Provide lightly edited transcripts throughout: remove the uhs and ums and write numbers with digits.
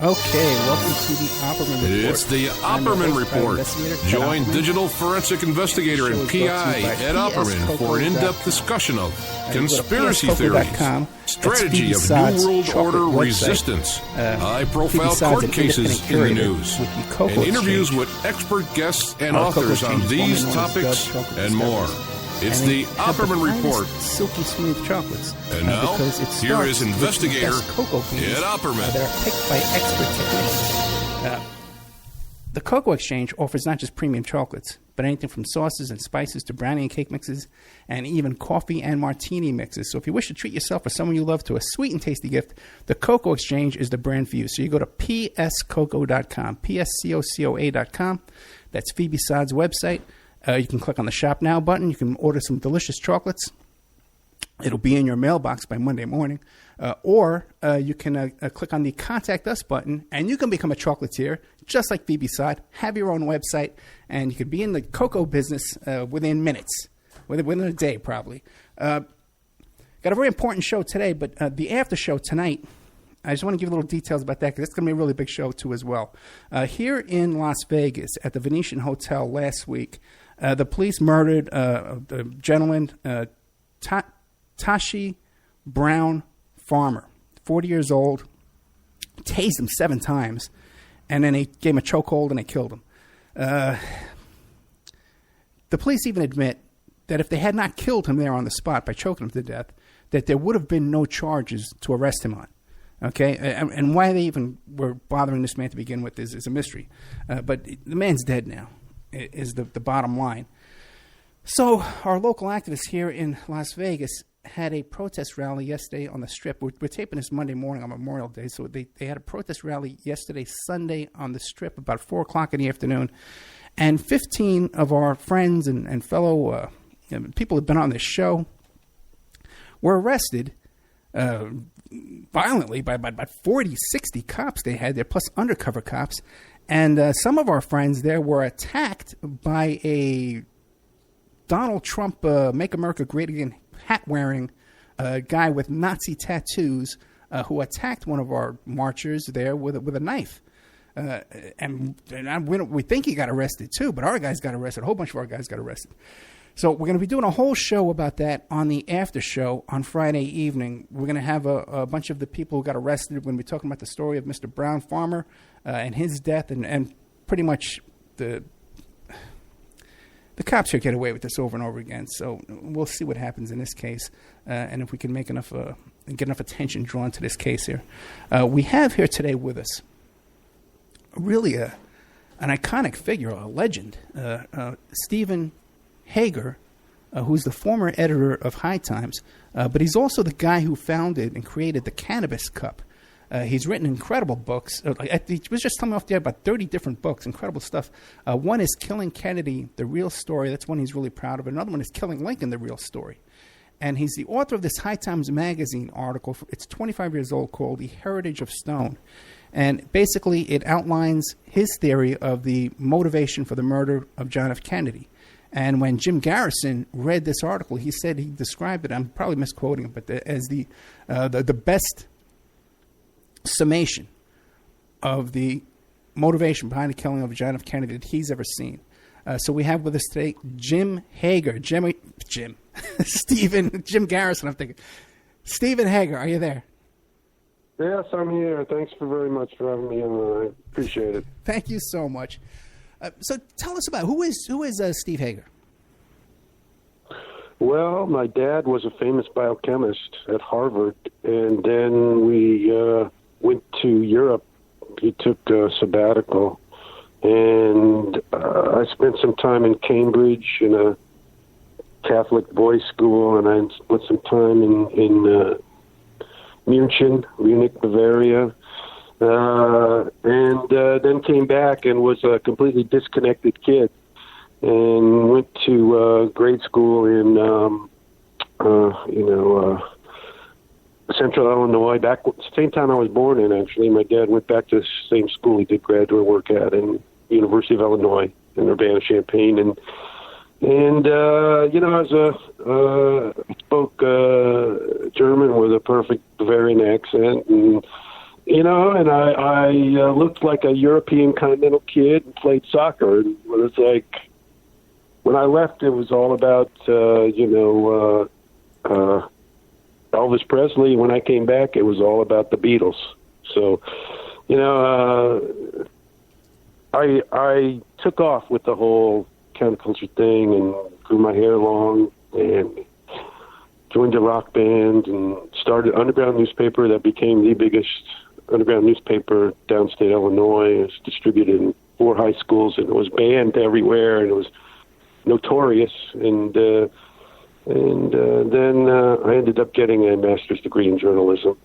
Okay, welcome to the Opperman Report. It's the Opperman Report. Join digital forensic investigator and PI Ed Opperman for an in-depth discussion of conspiracy theories, strategy of New World Order resistance, high-profile court cases in the news, and interviews with expert guests and authors on these topics and more. It's the Opperman Report. Silky smooth chocolates. And now, here is investigator Ed Opperman. That are picked by expert technicians. The Cocoa Exchange offers not just premium chocolates, but anything from sauces and spices to brownie and cake mixes, and even coffee and martini mixes. So if you wish to treat yourself or someone you love to a sweet and tasty gift, the Cocoa Exchange is the brand for you. So you go to pscocoa.com, pscocoa.com. That's Phoebe Saad's website. You can click on the Shop Now button. You can order some delicious chocolates. It'll be in your mailbox by Monday morning. Or you can click on the Contact Us button, and you can become a chocolatier, just like Phoebe Saad. Have your own website, and you can be in the cocoa business within minutes, within a day probably. Got a very important show today, but the after show tonight, I just want to give a little details about that, because it's going to be a really big show too as well. Here in Las Vegas at the Venetian Hotel last week, the police murdered the gentleman, Tashi Brown Farmer, 40 years old, tased him 7 times, and then they gave him a chokehold and they killed him. The police even admit that if they had not killed him there on the spot by choking him to death, that there would have been no charges to arrest him on. Okay, and why they even were bothering this man to begin with is a mystery. But the man's dead now, is the bottom line. So our local activists here in Las Vegas had a protest rally yesterday on the Strip. We're taping this Monday morning on Memorial Day, so they had a protest rally yesterday, Sunday, on the Strip about 4 o'clock in the afternoon. And 15 of our friends and fellow people who have been on this show were arrested violently by about 40, 60 cops they had there, plus undercover cops. And some of our friends there were attacked by a Donald Trump Make America Great Again hat-wearing guy with Nazi tattoos who attacked one of our marchers there with a knife. And we think he got arrested too, but our guys got arrested. A whole bunch of our guys got arrested. So we're going to be doing a whole show about that on the after show on Friday evening. We're going to have a bunch of the people who got arrested. We're going to be talking about the story of Mr. Brown Farmer and his death, and pretty much the cops here get away with this over and over again. So we'll see what happens in this case, and if we can make enough get enough attention drawn to this case here. We have here today with us really an iconic figure, a legend, Stephen Hager, who's the former editor of High Times, but he's also the guy who founded and created the Cannabis Cup. He's written incredible books. He was just telling me off the air about 30 different books, incredible stuff. One is Killing Kennedy, The Real Story. That's one he's really proud of. Another one is Killing Lincoln, The Real Story. And he's the author of this High Times magazine article. It's 25 years old, called The Heritage of Stone. And basically it outlines his theory of the motivation for the murder of John F. Kennedy. And when Jim Garrison read this article, he said, he described it, I'm probably misquoting it, but as the best summation of the motivation behind the killing of John F. Kennedy that he's ever seen. So we have with us today Jim Hager. Jim Garrison, I'm thinking. Stephen Hager, are you there? Yes, I'm here. Thanks very much for having me on. I appreciate it. Thank you so much. So tell us about who is Steve Hager? Well, my dad was a famous biochemist at Harvard, and then we went to Europe. He took a sabbatical, and I spent some time in Cambridge in a Catholic boys' school, and I spent some time in Munich, Bavaria. And then came back and was a completely disconnected kid, and went to grade school in, Central Illinois, back same town I was born in. Actually, my dad went back to the same school he did graduate work at, in University of Illinois in Urbana-Champaign, and I spoke German with a perfect Bavarian accent, and and I looked like a European continental kid and played soccer. And it was like, when I left, it was all about, Elvis Presley. When I came back, it was all about the Beatles. So, I took off with the whole counterculture thing and grew my hair long and joined a rock band and started an underground newspaper that became the biggest underground newspaper downstate Illinois. It was distributed in 4 high schools, and it was banned everywhere, and it was notorious. And then I ended up getting a master's degree in journalism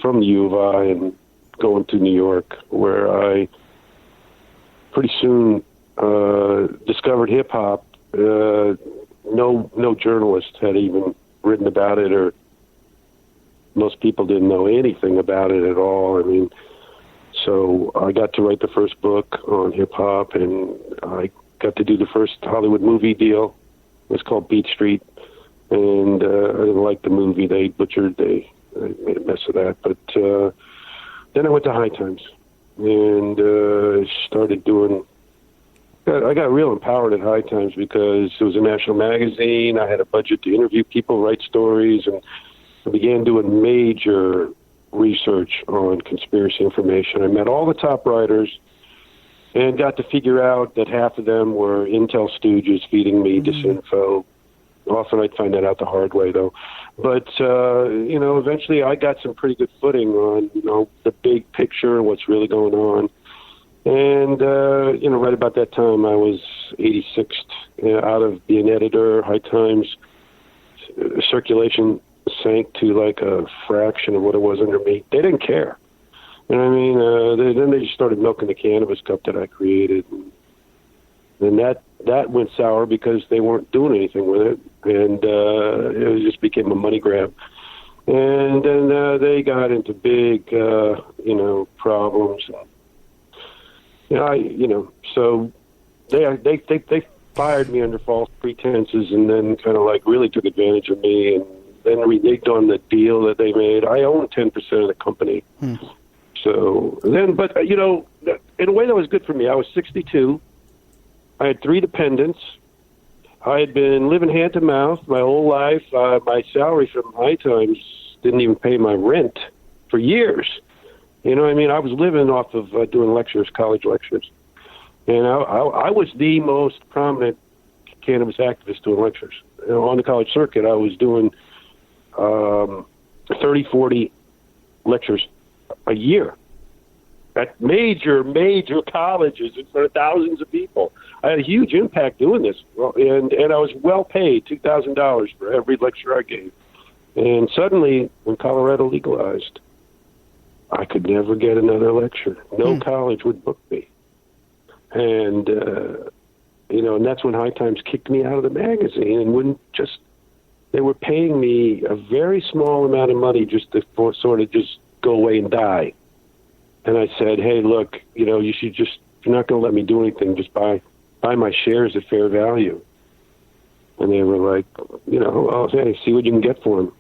from the U of I and going to New York, where I pretty soon discovered hip-hop. No journalist had even written about it, or most people didn't know anything about it at all. I mean, so I got to write the first book on hip-hop, and I got to do the first Hollywood movie deal. It was called Beat Street, and I didn't like the movie. They made a mess of that. But then I went to High Times and started doing... I got real empowered at High Times because it was a national magazine. I had a budget to interview people, write stories, and I began doing major research on conspiracy information. I met all the top writers and got to figure out that half of them were intel stooges feeding me disinfo. Often I'd find that out the hard way, though. But, eventually I got some pretty good footing on, the big picture, what's really going on. And, right about that time, I was 86th out of being editor. High Times circulation sank to like a fraction of what it was under me. They didn't care. You know what I mean? Then they just started milking the Cannabis Cup that I created. And that went sour because they weren't doing anything with it. And it just became a money grab. And then they got into big, problems. So they fired me under false pretenses, and then kind of like really took advantage of me, and then reneged on the deal that they made. I own 10% of the company. So then, but in a way that was good for me. I was 62. I had 3 dependents. I had been living hand to mouth my whole life. My salary from High Times didn't even pay my rent for years. You know what I mean? I was living off of doing lectures, college lectures. And I was the most prominent cannabis activist doing lectures. On the college circuit, I was doing 30, 40 lectures a year at major colleges in front of thousands of people. I had a huge impact doing this. And I was well paid, $2,000 for every lecture I gave. And suddenly, when Colorado legalized, I could never get another lecture. No college would book me. And, and that's when High Times kicked me out of the magazine and they were paying me a very small amount of money just to sort of just go away and die. And I said, hey, look, you should just, if you're not going to let me do anything, just buy my shares at fair value. And they were like, hey, see what you can get for them.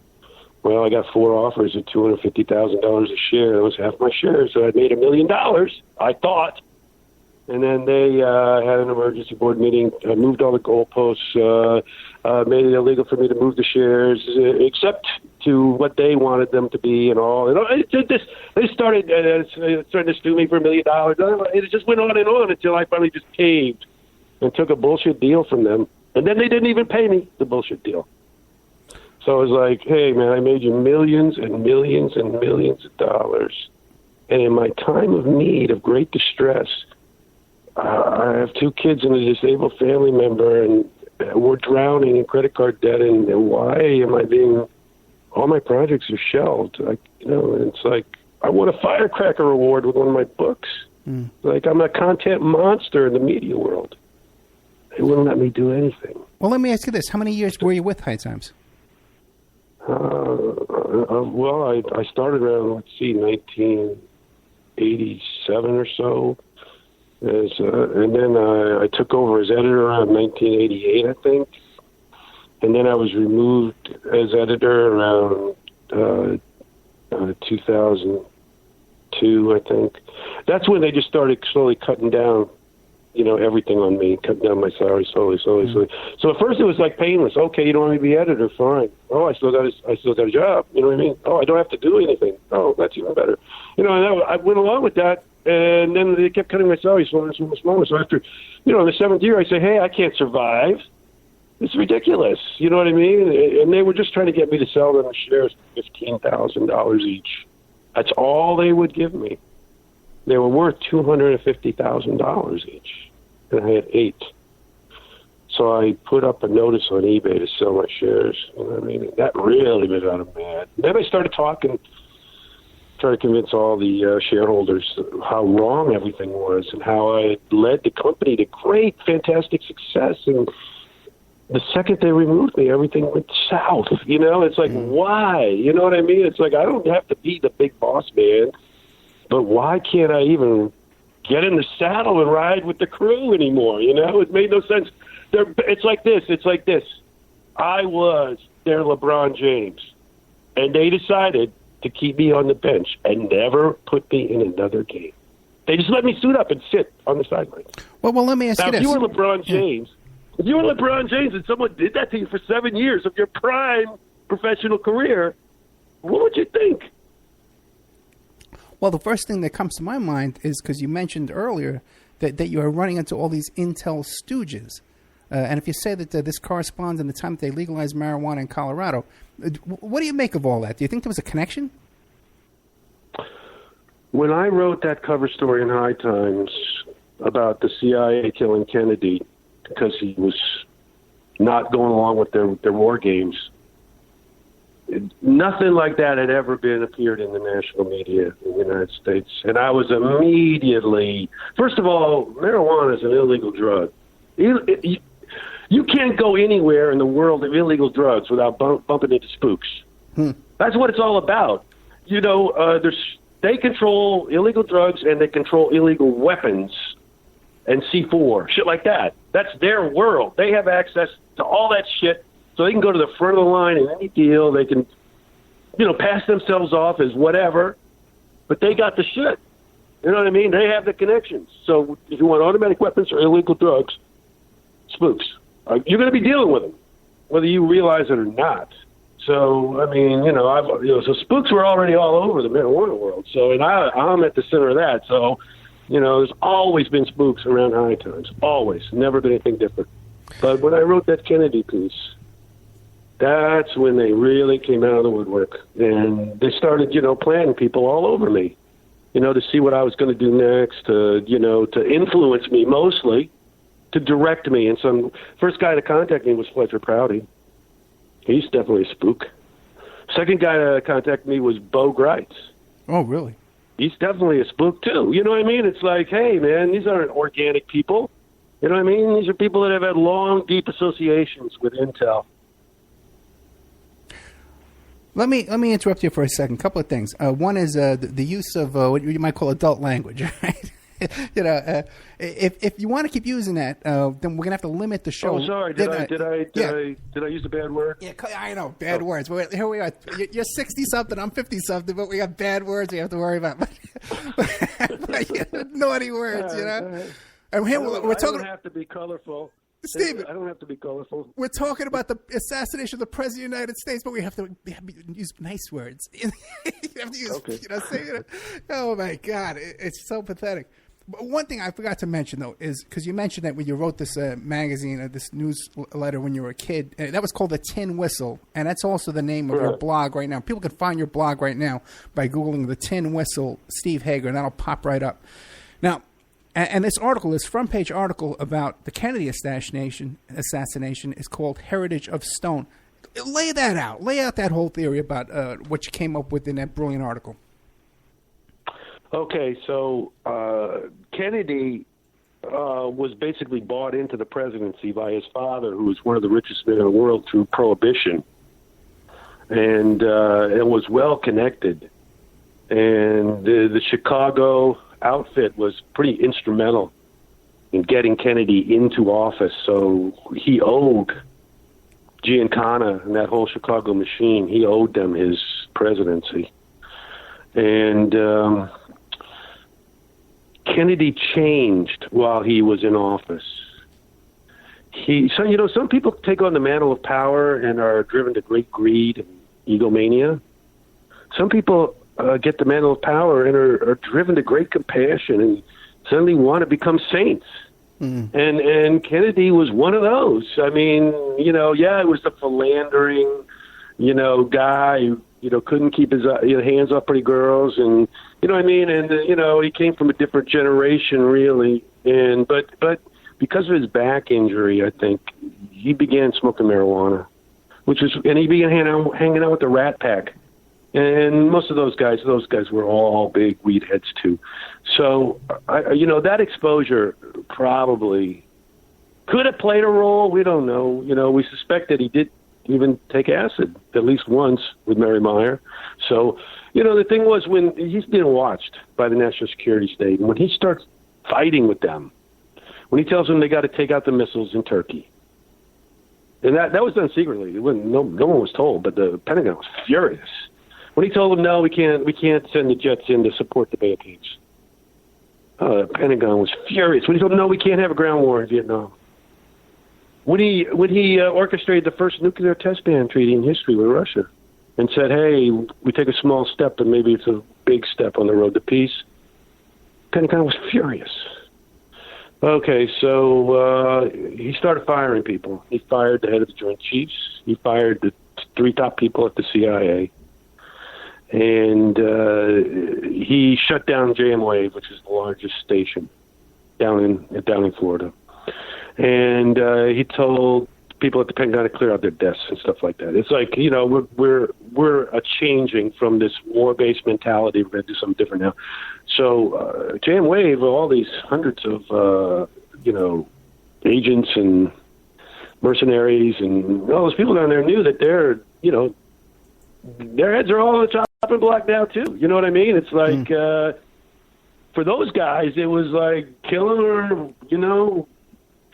Well, I got 4 offers at $250,000 a share. That was half my shares, so I made $1 million, I thought. And then they had an emergency board meeting, moved all the goalposts, made it illegal for me to move the shares, except to what they wanted them to be and all. And they started starting to sue me for $1 million. It just went on and on until I finally just caved and took a bullshit deal from them. And then they didn't even pay me the bullshit deal. So I was like, hey, man, I made you millions and millions and millions of dollars. And in my time of need, of great distress, I have 2 kids and a disabled family member, and we're drowning in credit card debt. And why am I all my projects are shelved? It's like, I won a Firecracker Award with one of my books. Like, I'm a content monster in the media world. They wouldn't let me do anything. Well, let me ask you this. How many years were you with High Times? I started around, 1987 or so. And then I took over as editor around 1988, I think. And then I was removed as editor around 2002 2, I think. That's when they just started slowly cutting down, everything on me, cutting down my salary slowly. So at first it was like painless. Okay, you don't want me to be editor, fine. Oh, I still got a job. You know what I mean? Oh, I don't have to do anything. Oh, that's even better. And I went along with that, and then they kept cutting my salary smaller and smaller and smaller. So after, the 7th year, I say, hey, I can't survive. It's ridiculous. You know what I mean? And they were just trying to get me to sell them shares for $15,000 each. That's all they would give me. They were worth $250,000 each, and I had 8. So I put up a notice on eBay to sell my shares. You know what I mean? And that really made them mad. Then I started trying to convince all the shareholders how wrong everything was and how I had led the company to great, fantastic success. And the second they removed me, everything went south. It's like, why? You know what I mean? It's like, I don't have to be the big boss man, but why can't I even get in the saddle and ride with the crew anymore? It made no sense. It's like this. I was their LeBron James, and they decided to keep me on the bench and never put me in another game. They just let me suit up and sit on the sidelines. Well, let me ask you this. If you were LeBron James, if you were LeBron James and someone did that to you for 7 years of your prime professional career, what would you think? Well, the first thing that comes to my mind is because you mentioned earlier that you are running into all these Intel stooges. And if you say that this corresponds in the time that they legalized marijuana in Colorado, what do you make of all that? Do you think there was a connection? When I wrote that cover story in High Times about the CIA killing Kennedy because he was not going along with their war games, nothing like that had ever been appeared in the national media in the United States. And I was immediately, first of all, marijuana is an illegal drug. You can't go anywhere in the world of illegal drugs without bumping into spooks. That's what it's all about. They control illegal drugs and they control illegal weapons and C4, shit like that. That's their world. They have access to all that shit, so they can go to the front of the line in any deal. They can, pass themselves off as whatever, but they got the shit. You know what I mean? They have the connections. So if you want automatic weapons or illegal drugs, spooks, you're going to be dealing with them, whether you realize it or not. So, I mean, so spooks were already all over the marijuana world. So, and I'm at the center of that. So, there's always been spooks around High Times. Always. Never been anything different. But when I wrote that Kennedy piece, that's when they really came out of the woodwork. And they started, planting people all over me, to see what I was going to do next, to influence me mostly, to direct me. And first guy to contact me was Fletcher Prouty. He's definitely a spook. Second guy to contact me was Bo Greitz. Oh, really? He's definitely a spook, too. You know what I mean? It's like, hey, man, these aren't organic people. You know what I mean? These are people that have had long, deep associations with Intel. Let me interrupt you for a second. A couple of things. One is the use of what you might call adult language, right? If you want to keep using that, then we're gonna have to limit the show. Oh, sorry. Did I use a bad word? Yeah, I know bad words. But here we are. You're 60-something. I'm 50-something. But we got bad words we have to worry about. Naughty words, And here we're talking. I don't have to be colorful. Steve, I don't have to be colorful. We're talking about the assassination of the President of the United States, but we have to use nice words. You have to use, oh my God, it's so pathetic. But one thing I forgot to mention, though, is because you mentioned that when you wrote this magazine, this newsletter when you were a kid, that was called The Tin Whistle, and that's also the name of your blog right now. People can find your blog right now by Googling The Tin Whistle, Steve Hager, and that'll pop right up. Now, and this article, this front-page article about the Kennedy assassination is called Heritage of Stone. Lay that out. Lay out that whole theory about what you came up with in that brilliant article. Okay, so Kennedy was basically bought into the presidency by his father, who was one of the richest men in the world through Prohibition, and was well connected. And the Chicago outfit was pretty instrumental in getting Kennedy into office. So he owed Giancana and that whole Chicago machine, he owed them his presidency. And Kennedy changed while he was in office. Some people take on the mantle of power and are driven to great greed and egomania. Some people get the mantle of power and are driven to great compassion and suddenly want to become saints. Mm-hmm. And Kennedy was one of those. I mean, it was the philandering, guy who, couldn't keep his hands off pretty girls, and you know what I mean. And he came from a different generation, really. And but because of his back injury, I think he began smoking marijuana, and he began hanging out with the Rat Pack. And most of those guys were all big weed heads too. So, that exposure probably could have played a role. We don't know. We suspect that he did even take acid at least once with Mary Meyer. So, the thing was, when he's being watched by the National Security State, and when he starts fighting with them, when he tells them they got to take out the missiles in Turkey, and that was done secretly. No one was told, but the Pentagon was furious. When he told them, no, we can't send the jets in to support the Bay of Pigs. The Pentagon was furious. When he told them, no, we can't have a ground war in Vietnam. When he orchestrated the first nuclear test ban treaty in history with Russia and said, hey, we take a small step, but maybe it's a big step on the road to peace, the Pentagon was furious. Okay, so he started firing people. He fired the head of the Joint Chiefs. He fired the 3 top people at the CIA. And he shut down JM Wave, which is the largest station down in Florida. And he told people at the Pentagon to clear out their desks and stuff like that. It's like, we're a changing from this war-based mentality. We're going to do something different now. So JM Wave, all these hundreds of agents and mercenaries and all those people down there knew that their heads are all on the chopping block now too. You know what I mean? It's like for those guys, it was like kill them or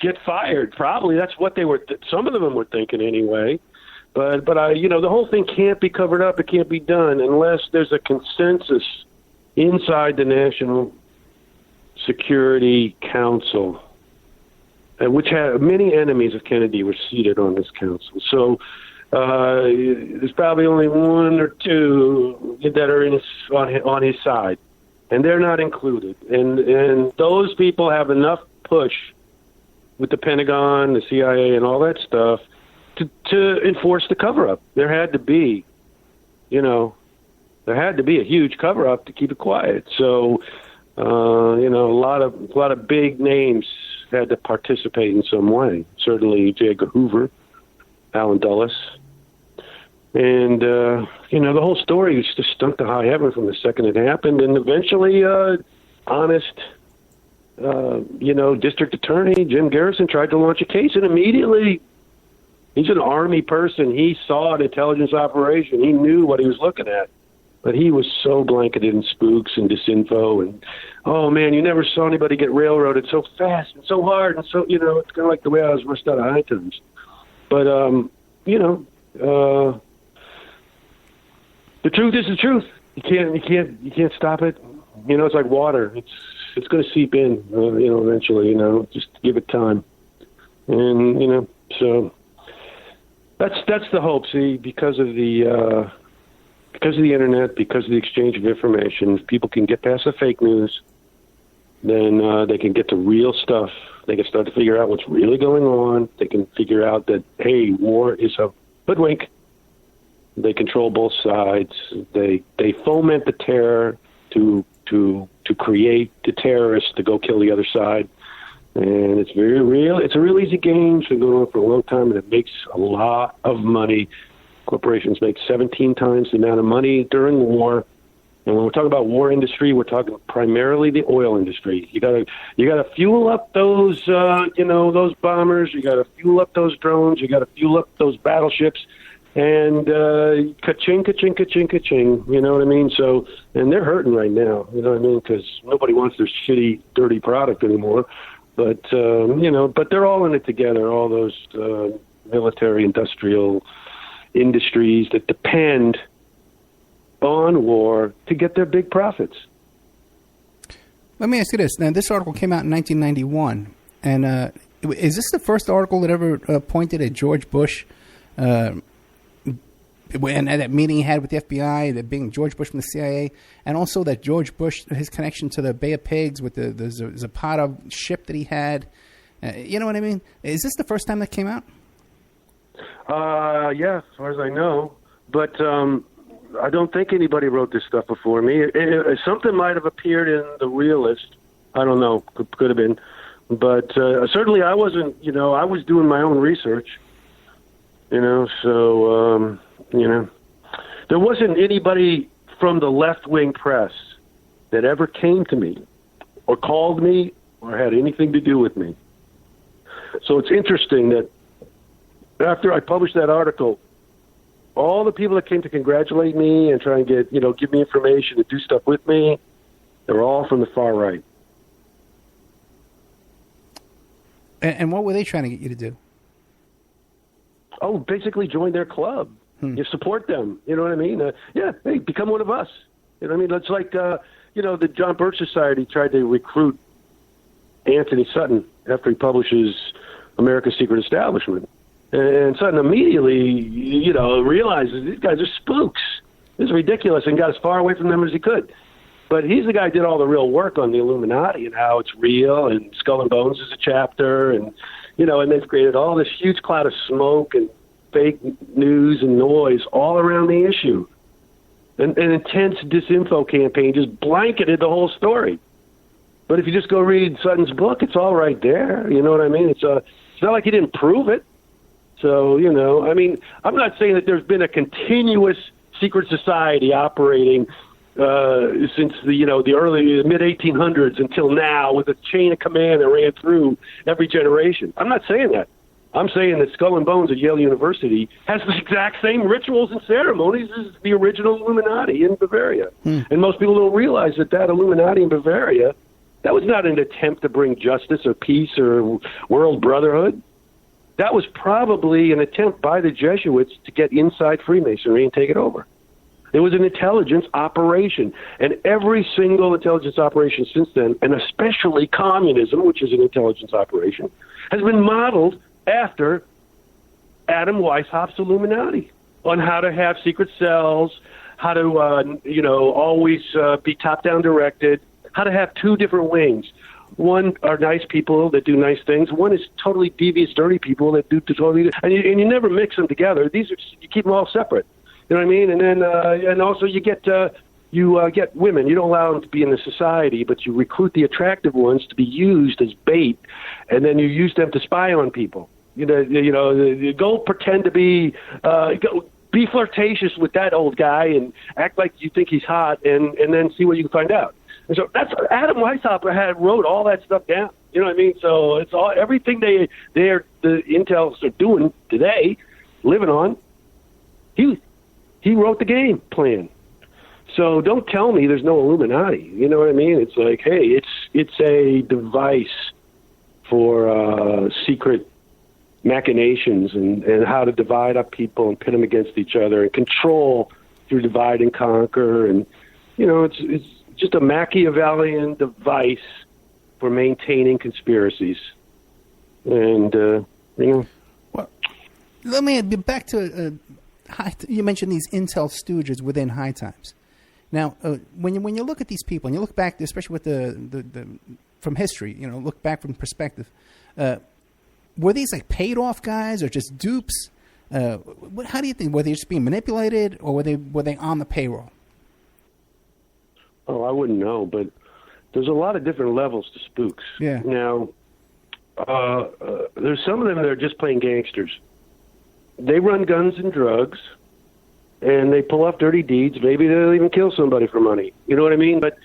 get fired. Probably that's what they were. Some of them were thinking anyway. But the whole thing can't be covered up. It can't be done unless there's a consensus inside the National Security Council, which had many enemies of Kennedy were seated on this council. So there's probably only 1 or 2 that are on his side, and they're not included. And those people have enough push with the Pentagon, the CIA, and all that stuff to enforce the cover-up. There had to be a huge cover-up to keep it quiet. So, a lot of big names had to participate in some way. Certainly J. Edgar Hoover, Allen Dulles. And, the whole story was just stunk to high heaven from the second it happened. And eventually, honest, district attorney Jim Garrison tried to launch a case, and immediately, he's an Army person. He saw an intelligence operation. He knew what he was looking at. But he was so blanketed in spooks and disinfo. And, oh, man, you never saw anybody get railroaded so fast and so hard. And so, it's kind of like the way I was rushed out of high times. But, the truth is the truth. You can't stop it. It's like water. It's going to seep in, eventually, just give it time. And, so that's the hope. See, because of the internet, because of the exchange of information, if people can get past the fake news, then they can get to real stuff. They can start to figure out what's really going on. They can figure out that, hey, war is a hoodwink. They control both sides. They foment the terror to create the terrorists to go kill the other side. And it's very real. It's a real easy game. It's been going on for a long time, and it makes a lot of money. Corporations make 17 times the amount of money during the war. And when we're talking about war industry, we're talking primarily the oil industry. You gotta fuel up those those bombers. You gotta fuel up those drones. You gotta fuel up those battleships. And ka-ching, ka-ching, ka-ching, ka-ching. You know what I mean? So, and they're hurting right now. You know what I mean? Because nobody wants their shitty, dirty product anymore. But but they're all in it together. All those military, industrial industries that depend on war to get their big profits. Let me ask you this. Now, this article came out in 1991, and is this the first article that ever pointed at George Bush and that meeting he had with the FBI, that being George Bush from the CIA, and also that George Bush, his connection to the Bay of Pigs with the Zapata ship that he had? You know what I mean? Is this the first time that came out? Yeah, as far as I know. But I don't think anybody wrote this stuff before me. Something might have appeared in The Realist. I don't know. Could have been. But certainly I wasn't, I was doing my own research, so, there wasn't anybody from the left-wing press that ever came to me or called me or had anything to do with me. So it's interesting that after I published that article, all the people that came to congratulate me and try and get, give me information and do stuff with me, they were all from the far right. And what were they trying to get you to do? Oh, basically join their club. You support them. You know what I mean? Hey, become one of us. You know what I mean? It's like, the John Birch Society tried to recruit Anthony Sutton after he publishes America's Secret Establishment. And Sutton immediately, realizes these guys are spooks. This is ridiculous, and got as far away from them as he could. But he's the guy who did all the real work on the Illuminati and how it's real, and Skull and Bones is a chapter, and, and they've created all this huge cloud of smoke and fake news and noise all around the issue. An intense disinfo campaign just blanketed the whole story. But if you just go read Sutton's book, it's all right there. You know what I mean? It's not like he didn't prove it. So, I'm not saying that there's been a continuous secret society operating since the early mid-1800s until now with a chain of command that ran through every generation. I'm not saying that. I'm saying that Skull and Bones at Yale University has the exact same rituals and ceremonies as the original Illuminati in Bavaria. And most people don't realize that Illuminati in Bavaria, that was not an attempt to bring justice or peace or world brotherhood. That was probably an attempt by the Jesuits to get inside Freemasonry and take it over. It was an intelligence operation. And every single intelligence operation since then, and especially communism, which is an intelligence operation, has been modeled after Adam Weishaupt's Illuminati on how to have secret cells, how to, always be top-down directed, how to have two different wings. One are nice people that do nice things. One is totally devious, dirty people that do totally, and you never mix them together. You keep them all separate. You know what I mean? And then, and also you get women. You don't allow them to be in the society, but you recruit the attractive ones to be used as bait, and then you use them to spy on people. Go pretend to be, be flirtatious with that old guy and act like you think he's hot, and then see what you can find out. And so that's Adam Weishaupt wrote all that stuff down. You know what I mean? So it's all everything the intels are doing today, living on. He wrote the game plan. So don't tell me there's no Illuminati. You know what I mean? It's like, hey, it's a device for secret machinations and how to divide up people and pit them against each other and control through divide and conquer. And, it's just a Machiavellian device for maintaining conspiracies. And, Well, let me be back to... you mentioned these intel stooges within High Times. Now, when you look at these people and you look back, especially with the from history, look back from perspective, were these like paid off guys or just dupes? How do you think? Were they just being manipulated or were they on the payroll? Oh, I wouldn't know, but there's a lot of different levels to spooks. Yeah. Now, there's some of them that are just plain gangsters. They run guns and drugs, and they pull off dirty deeds. Maybe they'll even kill somebody for money. You know what I mean? But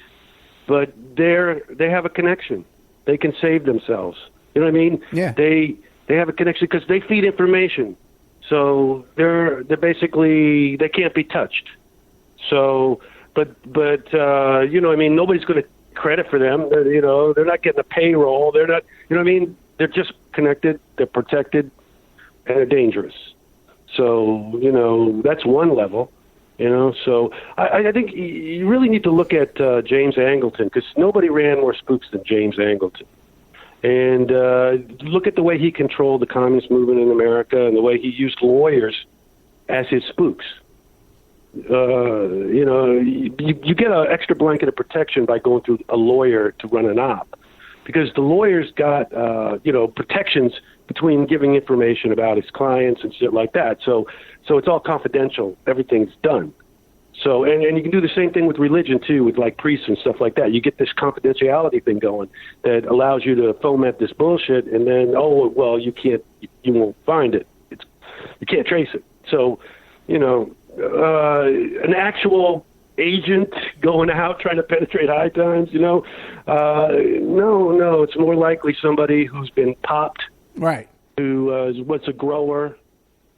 they have a connection. They can save themselves. You know what I mean? Yeah. They have a connection because they feed information. So they're basically, they can't be touched. So, but nobody's going to credit for them. They're not getting a payroll. They're not, you know what I mean? They're just connected. They're protected, and they're dangerous. So, that's one level. You know, so I think you really need to look at James Angleton, because nobody ran more spooks than James Angleton. And look at the way he controlled the communist movement in America and the way he used lawyers as his spooks. You know, you get an extra blanket of protection by going through a lawyer to run an op, because the lawyer's got, you know, protections between giving information about his clients and shit like that. So it's all confidential. Everything's done. So, and you can do the same thing with religion, too, with like priests and stuff like that. You get this confidentiality thing going that allows you to foment this bullshit, and then, oh, well, you won't find it. You can't trace it. So, you know, an actual agent going out trying to penetrate high times, you know, no, it's more likely somebody who's been popped, right? Who what's a grower,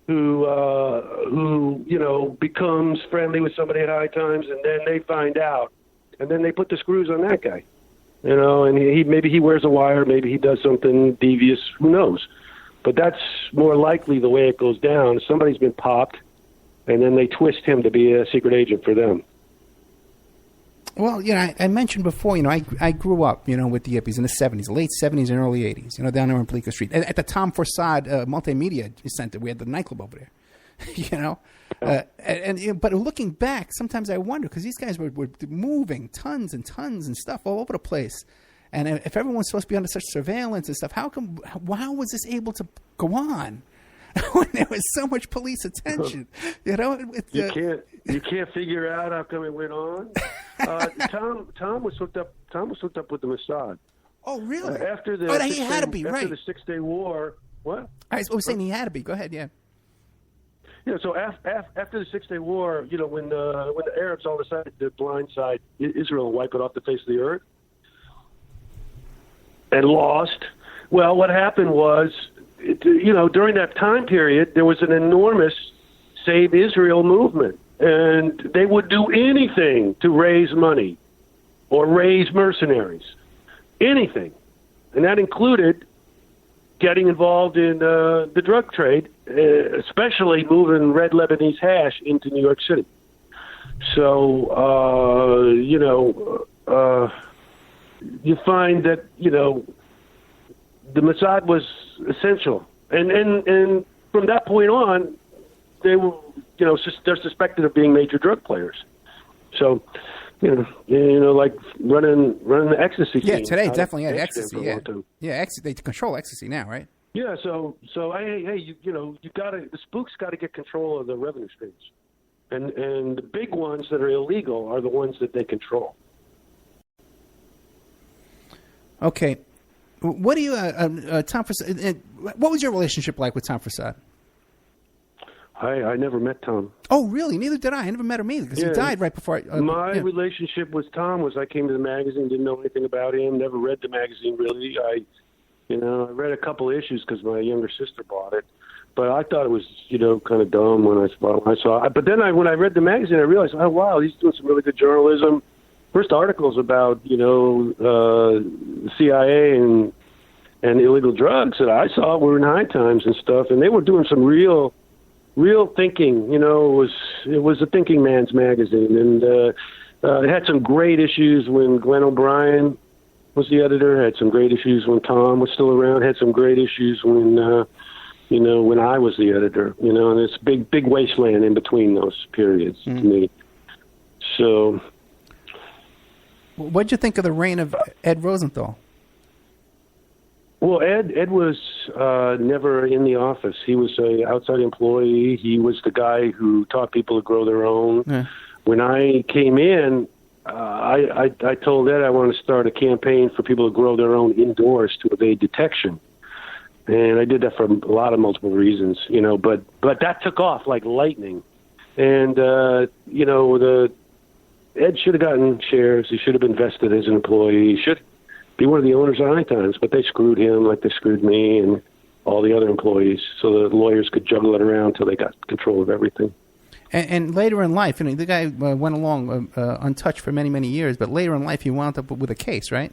who you know, becomes friendly with somebody at high times, and then they find out, and then they put the screws on that guy, you know, and maybe he wears a wire, maybe he does something devious, who knows? But that's more likely the way it goes down. Somebody's been popped, and then they twist him to be a secret agent for them. Well, you know, I mentioned before, you know, I grew up, you know, with the hippies in the 70s, late 70s and early 80s, you know, down there on Bleecker Street. At the Tom Forsyth Multimedia Center, we had the nightclub over there, you know. But looking back, sometimes I wonder, because these guys were moving tons and tons and stuff all over the place. And if everyone's supposed to be under such surveillance and stuff, how was this able to go on? When there was so much police attention, you know, you can't figure out how come it went on. Tom was hooked up. Tom was hooked up with the Mossad. Oh, really? He had to be right. After the 6 Day War, what? I was saying he had to be. Go ahead, yeah. Yeah. So after the 6 Day War, you know, when the Arabs all decided to blindside Israel and wipe it off the face of the earth, and lost. Well, what happened was, you know, during that time period, there was an enormous Save Israel movement, and they would do anything to raise money or raise mercenaries, anything. And that included getting involved in the drug trade, especially moving red Lebanese hash into New York City. So, you know, you find that, you know, the Mossad was essential, and from that point on, they were, you know, they're suspected of being major drug players. So, you know, like running the ecstasy. Yeah, today definitely ecstasy. Yeah, they control ecstasy now, right? Yeah. So hey, you know, the spooks got to get control of the revenue streams, and the big ones that are illegal are the ones that they control. Okay. What do you, Tom Forsyth, what was your relationship like with Tom Forsyth? I never met Tom. Oh, really? Neither did I. I never met him either, because he died right before I... My relationship with Tom was I came to the magazine, didn't know anything about him, never read the magazine, really. I read a couple issues because my younger sister bought it, but I thought it was, you know, kind of dumb when I saw it. But then when I read the magazine, I realized, oh, wow, he's doing some really good journalism. First articles about, you know, the CIA and illegal drugs that I saw were in High Times and stuff, and they were doing some real thinking. You know, it was a thinking man's magazine, and it had some great issues when Glenn O'Brien was the editor. Had some great issues when Tom was still around. Had some great issues when you know, when I was the editor. You know, and it's big wasteland in between those periods to me. So. What'd you think of the reign of Ed Rosenthal? Well, Ed was never in the office. He was an outside employee. He was the guy who taught people to grow their own. Yeah. When I came in, I told Ed I wanted to start a campaign for people to grow their own indoors to evade detection. And I did that for a lot of multiple reasons, you know, but that took off like lightning. And, you know, Ed should have gotten shares. He should have been vested as an employee. He should be one of the owners of High Times, but they screwed him like they screwed me and all the other employees, so the lawyers could juggle it around until they got control of everything. And later in life, you know, the guy went along untouched for many, many years, but later in life he wound up with a case, right?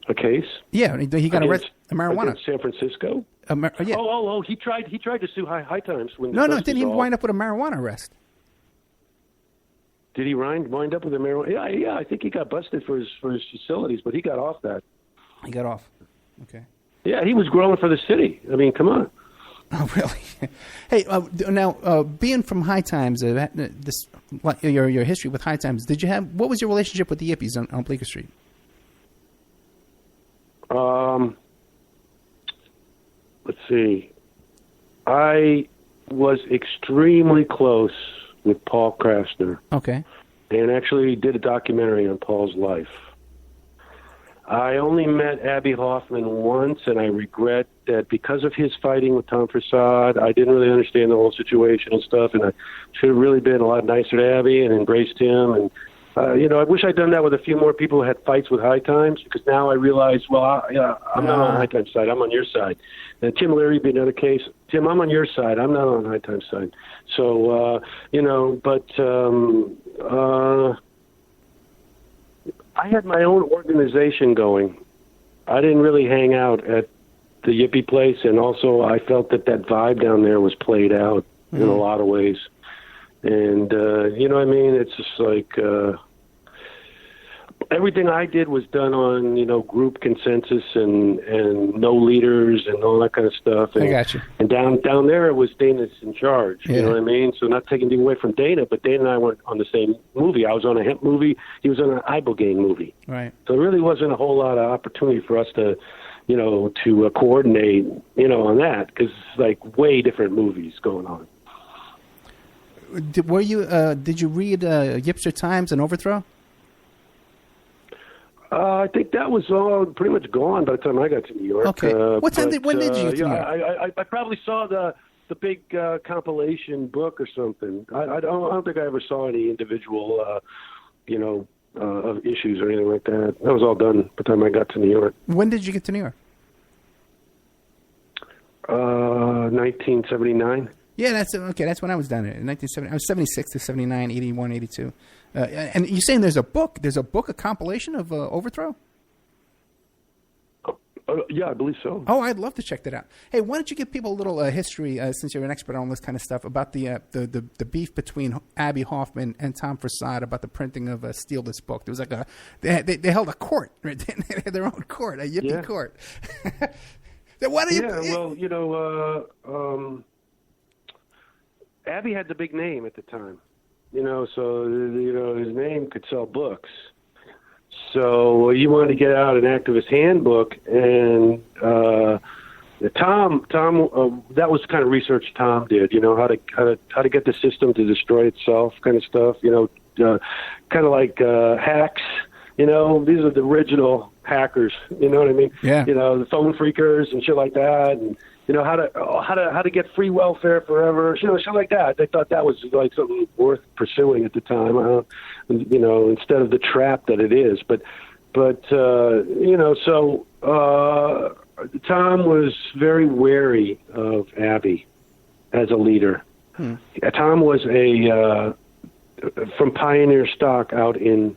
A case? Yeah, he got arrested. Marijuana. San Francisco? Yeah. Oh! He tried to sue High Times when. No, didn't he wind up with a marijuana arrest? Did he wind up with a marijuana? Yeah. I think he got busted for his facilities, but he got off that. He got off. Okay. Yeah, he was growing for the city. I mean, come on. Oh, really? Hey, now being from High Times, your history with High Times. What was your relationship with the Yippies on Bleecker Street? Let's see. I was extremely close with Paul Krasner. Okay. And actually did a documentary on Paul's life. I only met Abbie Hoffman once, and I regret that because of his fighting with Tom Prasad, I didn't really understand the whole situation and stuff, and I should have really been a lot nicer to Abbie and embraced him. And, I wish I'd done that with a few more people who had fights with High Times, because now I realize, I'm not on High Times' side. I'm on your side. And Tim Leary would be another case. Tim, I'm on your side. I'm not on High Times' side. So, I had my own organization going. I didn't really hang out at the Yippie place, and also I felt that vibe down there was played out in a lot of ways. And, you know what I mean? It's just like everything I did was done on, group consensus and no leaders and all that kind of stuff. And, I got you. And down there it was Dana's in charge. Yeah. You know what I mean? So not taking anything away from Dana, but Dana and I weren't on the same movie. I was on a hemp movie. He was on an Ibogaine movie. Right. So there really wasn't a whole lot of opportunity for us to, to coordinate, on that, because it's like way different movies going on. Did you read Yipster Times and Overthrow? I think that was all pretty much gone by the time I got to New York. Okay. When did you get to New York? I probably saw the big compilation book or something. I don't think I ever saw any individual, of issues or anything like that. That was all done by the time I got to New York. When did you get to New York? 1979. Yeah, that's when I was down there in 1970. I was 76 to 79, 81, 82. And you're saying there's a book, a compilation of Overthrow? Yeah, I believe so. Oh, I'd love to check that out. Hey, why don't you give people a little history, since you're an expert on this kind of stuff, about the beef between Abbie Hoffman and Tom Prasad about the printing of Steal This Book. There was like they held a court, right? They had their own court, a Yippie court. Why do you? Abbie had the big name at the time, so his name could sell books. So you wanted to get out an activist handbook, and Tom, that was the kind of research Tom did. How to get the system to destroy itself, kind of stuff. Kind of like hacks. These are the original hackers. You know what I mean? Yeah. The phone freakers and shit like that, and how to get free welfare forever. Shit like that. They thought that was like something worth pursuing at the time. Instead of the trap that it is. But so Tom was very wary of Abbie as a leader. Tom was from pioneer stock out in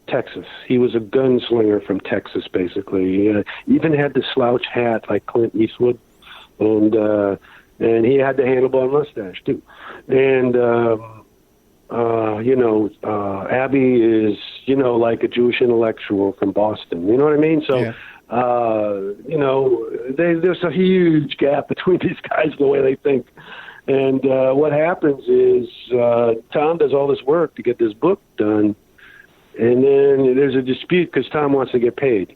Texas. He was a gunslinger from Texas, basically. He even had the slouch hat like Clint Eastwood, and he had the handlebar mustache too. And Abbie is like a Jewish intellectual from Boston. You know what I mean? So. Yeah. There's a huge gap between these guys, the way they think. And what happens is Tom does all this work to get this book done, and then there's a dispute because Tom wants to get paid.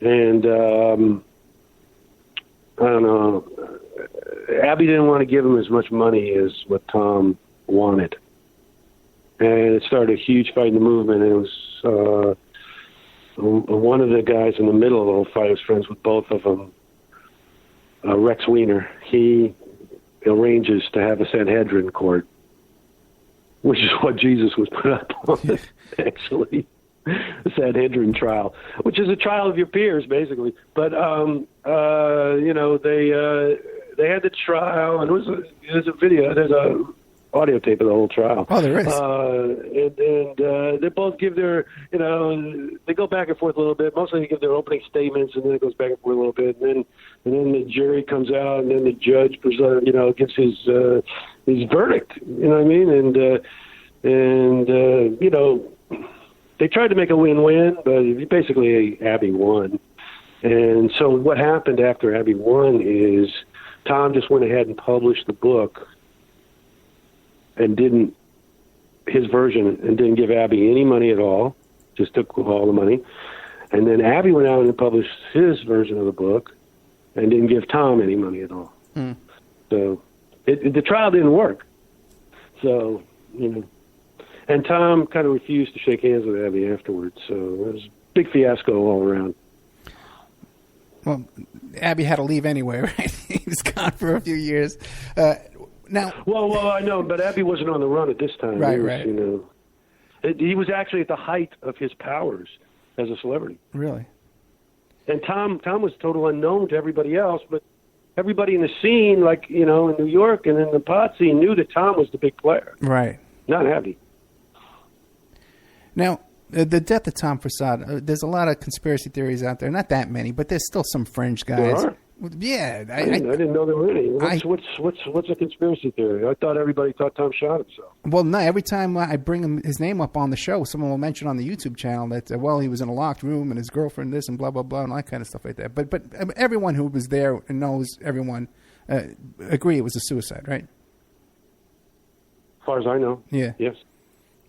And I don't know. Abbie didn't want to give him as much money as what Tom wanted. And it started a huge fight in the movement, and it was... one of the guys in the middle of the whole fight was friends with both of them, Rex Weiner. He arranges to have a Sanhedrin court, which is what Jesus was put up on, actually. The Sanhedrin trial, which is a trial of your peers, basically. But, they had the trial, and there's a video, there's a audio tape of the whole trial. Oh, there is. And they both give their, they go back and forth a little bit. Mostly they give their opening statements, and then it goes back and forth a little bit. And then the jury comes out, and then the judge, gives his verdict. You know what I mean? And And, they tried to make a win-win, but basically Abby won. And so what happened after Abby won is Tom just went ahead and published the book and his version, and didn't give Abby any money at all, just took all the money. And then Abby went out and published his version of the book and didn't give Tom any money at all. So the trial didn't work. So, and Tom kind of refused to shake hands with Abby afterwards. So it was a big fiasco all around. Well, Abby had to leave anyway, right? He was gone for a few years. Now, well, I know, but Abby wasn't on the run at this time. Right, He was actually at the height of his powers as a celebrity. Really? And Tom was total unknown to everybody else, but everybody in the scene, like, in New York and in the pot scene, knew that Tom was the big player. Right. Not Abby. Now, the death of Tom Prasad, there's a lot of conspiracy theories out there. Not that many, but there's still some fringe guys. There are? Yeah. I didn't know there were any. What's a conspiracy theory? I thought everybody thought Tom shot himself. Well, no, every time I bring his name up on the show, someone will mention on the YouTube channel that, he was in a locked room and his girlfriend this and blah, blah, blah, and all that kind of stuff like that. But everyone who was there and knows everyone agree it was a suicide, right? As far as I know. Yeah. Yes.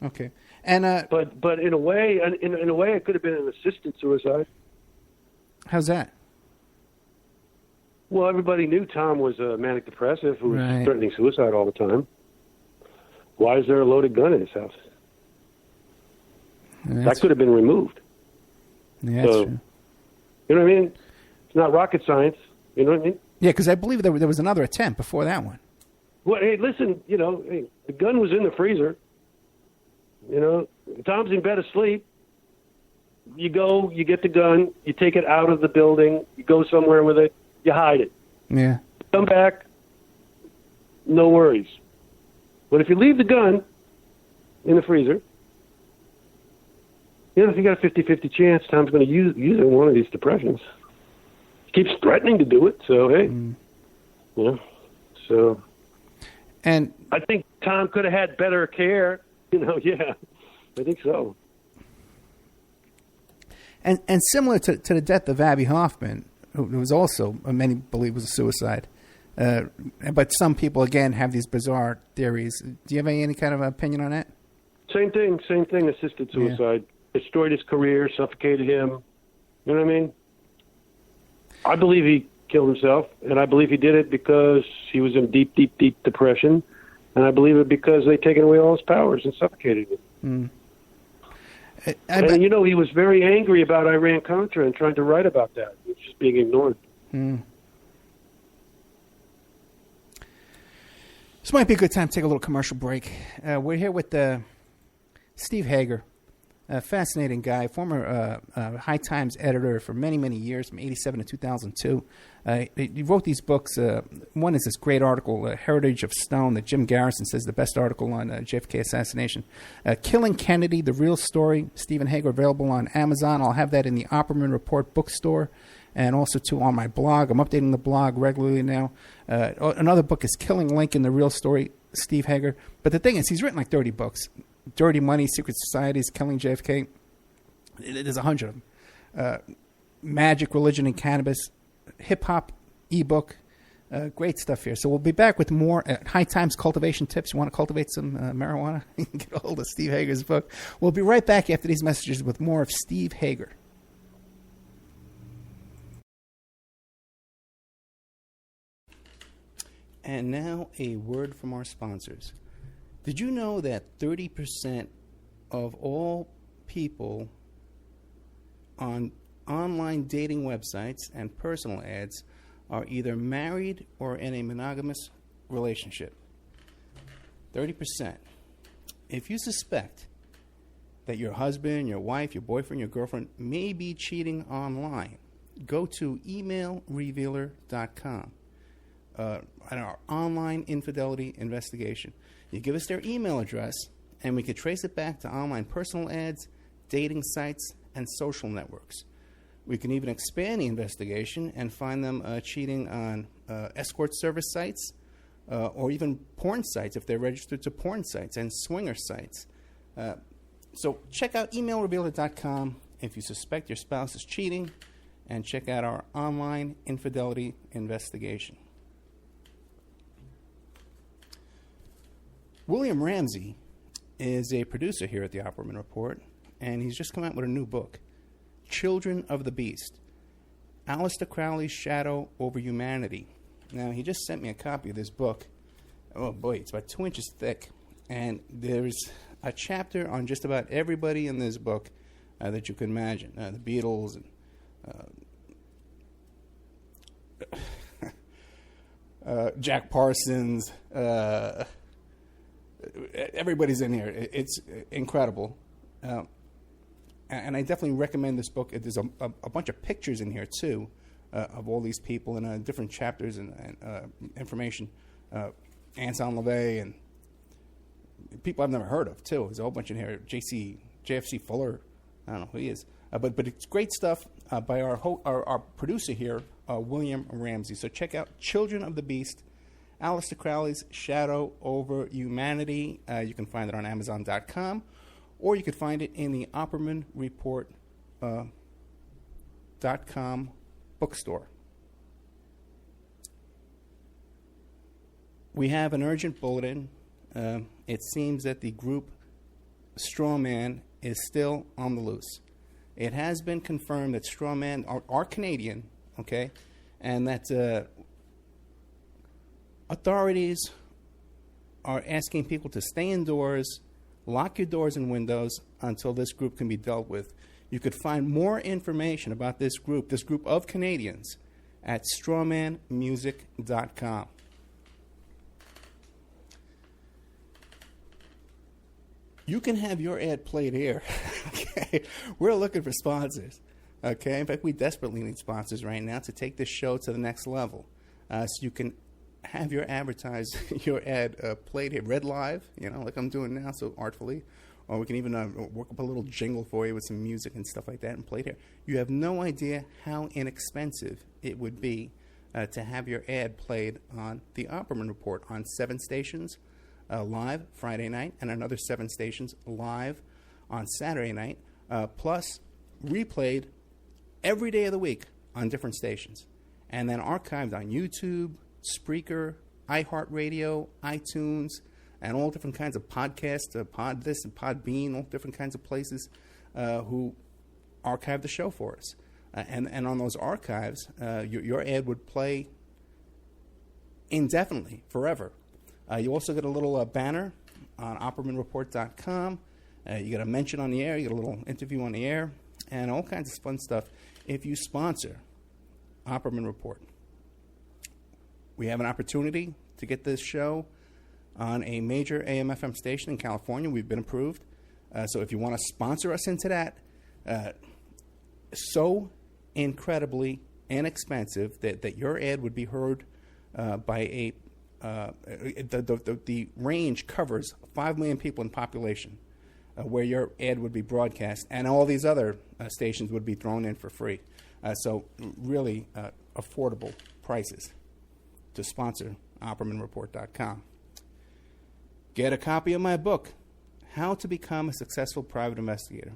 Okay. And but in a way, it could have been an assisted suicide. How's that? Well, everybody knew Tom was a manic depressive who was Right. threatening suicide all the time. Why is there a loaded gun in his house? That could have been removed. Yeah, that's true. You know what I mean? It's not rocket science. You know what I mean? Yeah, because I believe there was another attempt before that one. Well, hey, listen, the gun was in the freezer. Tom's in bed asleep. You go, you get the gun, you take it out of the building, you go somewhere with it, you hide it. Yeah. Come back, no worries. But if you leave the gun in the freezer, if you got a 50-50 chance Tom's going to use it in one of these depressions. He keeps threatening to do it, so hey. So. And I think Tom could have had better care. Yeah, I think so. And similar to the death of Abby Hoffman, who was also, many believe was a suicide. But some people, again, have these bizarre theories. Do you have any kind of opinion on that? Same thing, assisted suicide. Yeah. Destroyed his career, suffocated him. You know what I mean? I believe he killed himself, and I believe he did it because he was in deep, deep, deep depression. And I believe it because they'd taken away all his powers and suffocated him. And, he was very angry about Iran-Contra and trying to write about that. It was just being ignored. This might be a good time to take a little commercial break. We're here with Steve Hager, a fascinating guy, former High Times editor for many, many years, from 87 to 2002. He wrote these books. One is this great article, Heritage of Stone, that Jim Garrison says is the best article on JFK assassination. Killing Kennedy, The Real Story, Stephen Hager, available on Amazon. I'll have that in the Opperman Report bookstore, and also, too, on my blog. I'm updating the blog regularly now. Another book is Killing Lincoln, The Real Story, Steve Hager. But the thing is, he's written like 30 books. Dirty Money, Secret Societies, Killing JFK. There's 100 of them. Magic, Religion, and Cannabis. Hip-hop, ebook. Great stuff here. So we'll be back with more High Times cultivation tips. You want to cultivate some marijuana? You can get a hold of Steve Hager's book. We'll be right back after these messages with more of Steve Hager. And now a word from our sponsors. Did you know that 30% of all people on online dating websites and personal ads are either married or in a monogamous relationship? 30%. If you suspect that your husband, your wife, your boyfriend, your girlfriend may be cheating online, go to emailrevealer.com. Our online infidelity investigation. You give us their email address, and we could trace it back to online personal ads, dating sites, and social networks. We can even expand the investigation and find them cheating on escort service sites, or even porn sites if they're registered to porn sites and swinger sites. So check out emailrevealer.com if you suspect your spouse is cheating, and check out our online infidelity investigation. William Ramsey is a producer here at the Opperman Report, and he's just come out with a new book, Children of the Beast, Aleister Crowley's Shadow Over Humanity. Now, he just sent me a copy of this book. Oh, boy, it's about 2 inches thick. And there's a chapter on just about everybody in this book that you can imagine. The Beatles, and Jack Parsons, everybody's in here. It's incredible. And I definitely recommend this book. There's a bunch of pictures in here, too, of all these people and different chapters and information. Anton LaVey and people I've never heard of, too. There's a whole bunch in here. JFC Fuller. I don't know who he is. But it's great stuff by our producer here, William Ramsey. So check out Children of the Beast, Aleister Crowley's Shadow Over Humanity. You can find it on Amazon.com, or you could find it in the Opperman Report.com bookstore. We have an urgent bulletin. It seems that the group Strawman is still on the loose. It has been confirmed that Strawman are Canadian, okay, and that authorities are asking people to stay indoors, lock your doors and windows until this group can be dealt with. You could find more information about this group of Canadians, at strawmanmusic.com. You can have your ad played here. Okay, we're looking for sponsors. Okay, in fact, we desperately need sponsors right now to take this show to the next level. So you can have your ad played here, read live, like I'm doing now, so artfully. Or we can even work up a little jingle for you with some music and stuff like that and play it here. You have no idea how inexpensive it would be to have your ad played on the Opperman Report on 7 stations live Friday night, and another 7 stations live on Saturday night, plus replayed every day of the week on different stations, and then archived on YouTube, Spreaker, iHeartRadio, iTunes, and all different kinds of podcasts, Pod This and Podbean, all different kinds of places who archive the show for us. And on those archives, your ad would play indefinitely, forever. You also get a little banner on OppermanReport.com. You get a mention on the air. You get a little interview on the air, and all kinds of fun stuff if you sponsor Opperman Report. We have an opportunity to get this show on a major AM/FM station in California. We've been approved. So if you want to sponsor us into that, so incredibly inexpensive that your ad would be heard by a the range covers 5 million people in population, where your ad would be broadcast, and all these other stations would be thrown in for free. So really affordable prices to sponsor OppermanReport.com. Get a copy of my book, How to Become a Successful Private Investigator.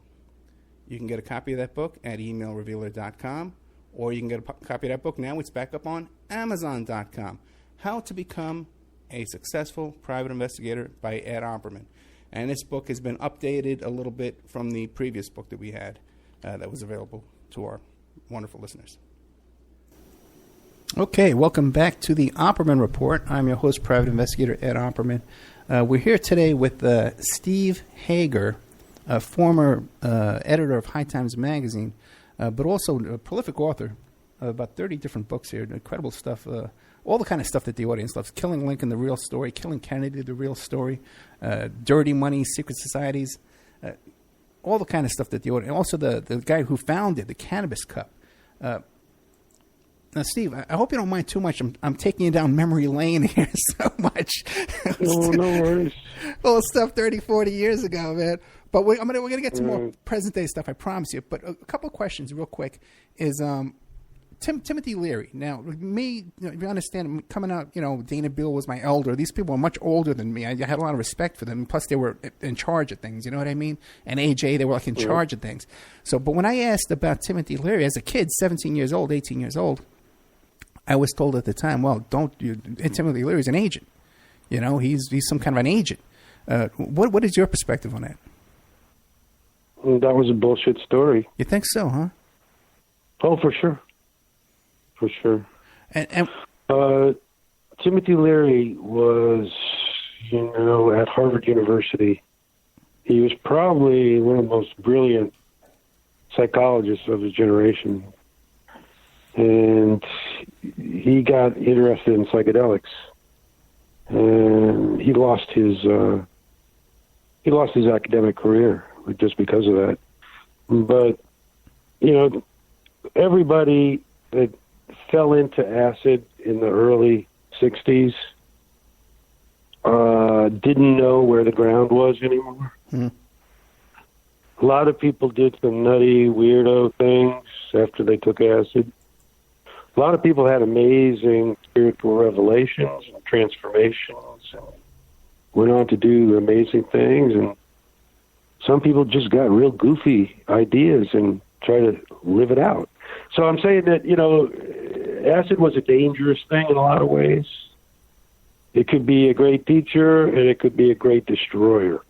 You can get a copy of that book at emailrevealer.com, or you can get a copy of that book now. It's back up on Amazon.com. How to Become a Successful Private Investigator by Ed Opperman. And this book has been updated a little bit from the previous book that we had that was available to our wonderful listeners. Okay, welcome back to the Opperman Report. I'm your host, Private Investigator Ed Opperman. We're here today with Steve Hager, a former editor of High Times Magazine, but also a prolific author of about 30 different books here. Incredible stuff. All the kind of stuff that the audience loves. Killing Lincoln, the real story. Killing Kennedy, the real story. Dirty Money, Secret Societies. All the kind of stuff that the audience... And also the guy who founded the Cannabis Cup. Now, Steve, I hope you don't mind too much. I'm taking you down memory lane here so much. No worries. All stuff 30, 40 years ago, man. But we're going to get to more present-day stuff, I promise you. But a couple of questions real quick is... Timothy Leary. Now, me, you understand, coming out, Dana Bill was my elder. These people were much older than me. I had a lot of respect for them. Plus, they were in charge of things. You know what I mean? And AJ, they were like in charge of things. So, but when I asked about Timothy Leary as a kid, 17 years old, 18 years old, I was told at the time, well, Timothy Leary's an agent. He's some kind of an agent. What is your perspective on that? That was a bullshit story. You think so, huh? Oh, for sure. For sure. And Timothy Leary was, at Harvard University. He was probably one of the most brilliant psychologists of his generation. And he got interested in psychedelics. And he lost his academic career just because of that. But, everybody that fell into acid in the early 60s didn't know where the ground was anymore. A lot of people did some nutty, weirdo things after they took acid. A lot of people had amazing spiritual revelations and transformations and went on to do amazing things. And some people just got real goofy ideas and try to live it out. So I'm saying that, acid was a dangerous thing in a lot of ways. It could be a great teacher and it could be a great destroyer.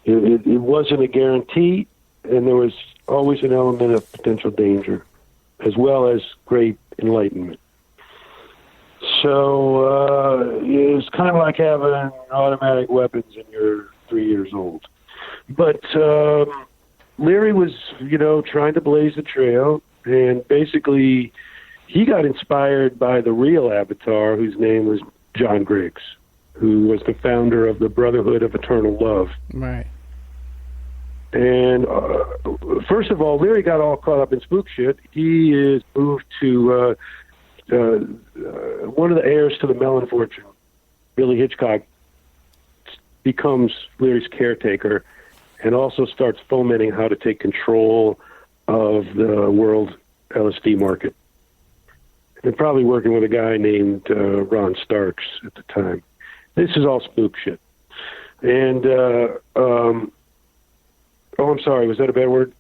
It wasn't a guarantee, and there was always an element of potential danger, as well as great enlightenment. So it's kind of like having automatic weapons when you're 3 years old. But Leary was, trying to blaze the trail, and basically he got inspired by the real Avatar, whose name was John Griggs, who was the founder of the Brotherhood of Eternal Love. Right. And first of all, Leary got all caught up in spook shit. He is moved to one of the heirs to the Mellon fortune, Billy Hitchcock, becomes Leary's caretaker and also starts fomenting how to take control of the world LSD market. And probably working with a guy named Ron Starks at the time. This is all spook shit. And, I'm sorry, was that a bad word?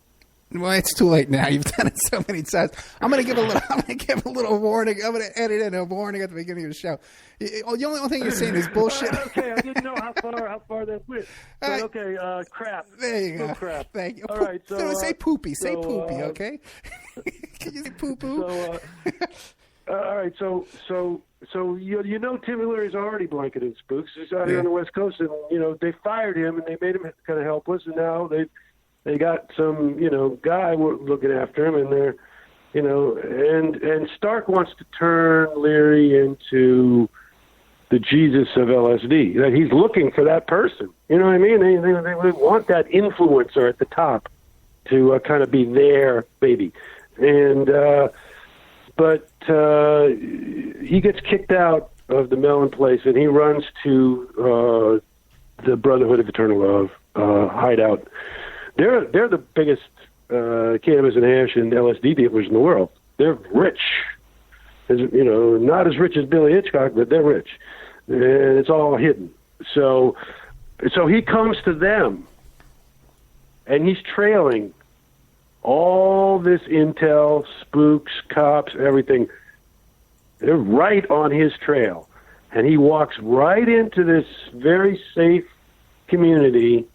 Well, it's too late now. You've done it so many times. I'm going to give a little warning. I'm going to edit in a warning at the beginning of the show. The only thing you're saying is bullshit. Okay, I didn't know how far that went. But okay, crap. There you go. Crap. Thank you. All right, so say poopy. Say poopy, okay? Can you say poo-poo? All right, so Timothy Leary's already blanketed in spooks. He's out here on the West Coast, and they fired him and they made him kind of helpless, and now they got some guy looking after him, and they're and Stark wants to turn Leary into the Jesus of LSD. That he's looking for that person. You know what I mean? They want that influencer at the top to kind of be their baby, and but he gets kicked out of the Mellon place, and he runs to the Brotherhood of Eternal Love hideout. They're the biggest cannabis and hash and LSD dealers in the world. They're rich, not as rich as Billy Hitchcock, but they're rich, and it's all hidden. So he comes to them, and he's trailing all this intel, spooks, cops, everything. They're right on his trail, and he walks right into this very safe community.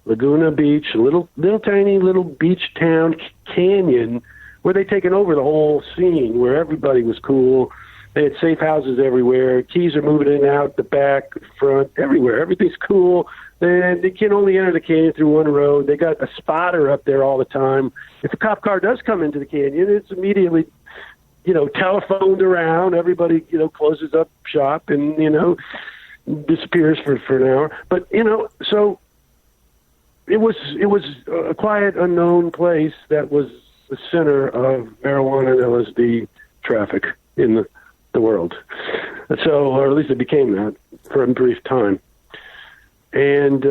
Laguna Beach, little tiny beach town canyon, where they'd taken over the whole scene, where everybody was cool. They had safe houses everywhere. Keys are moving in and out, the back, the front, everywhere. Everything's cool. And they can only enter the canyon through one road. They got a spotter up there all the time. If a cop car does come into the canyon, it's immediately, telephoned around. Everybody, closes up shop and, disappears for an hour. But, so it was a quiet, unknown place that was the center of marijuana and LSD traffic in the world. So, or at least it became that for a brief time. And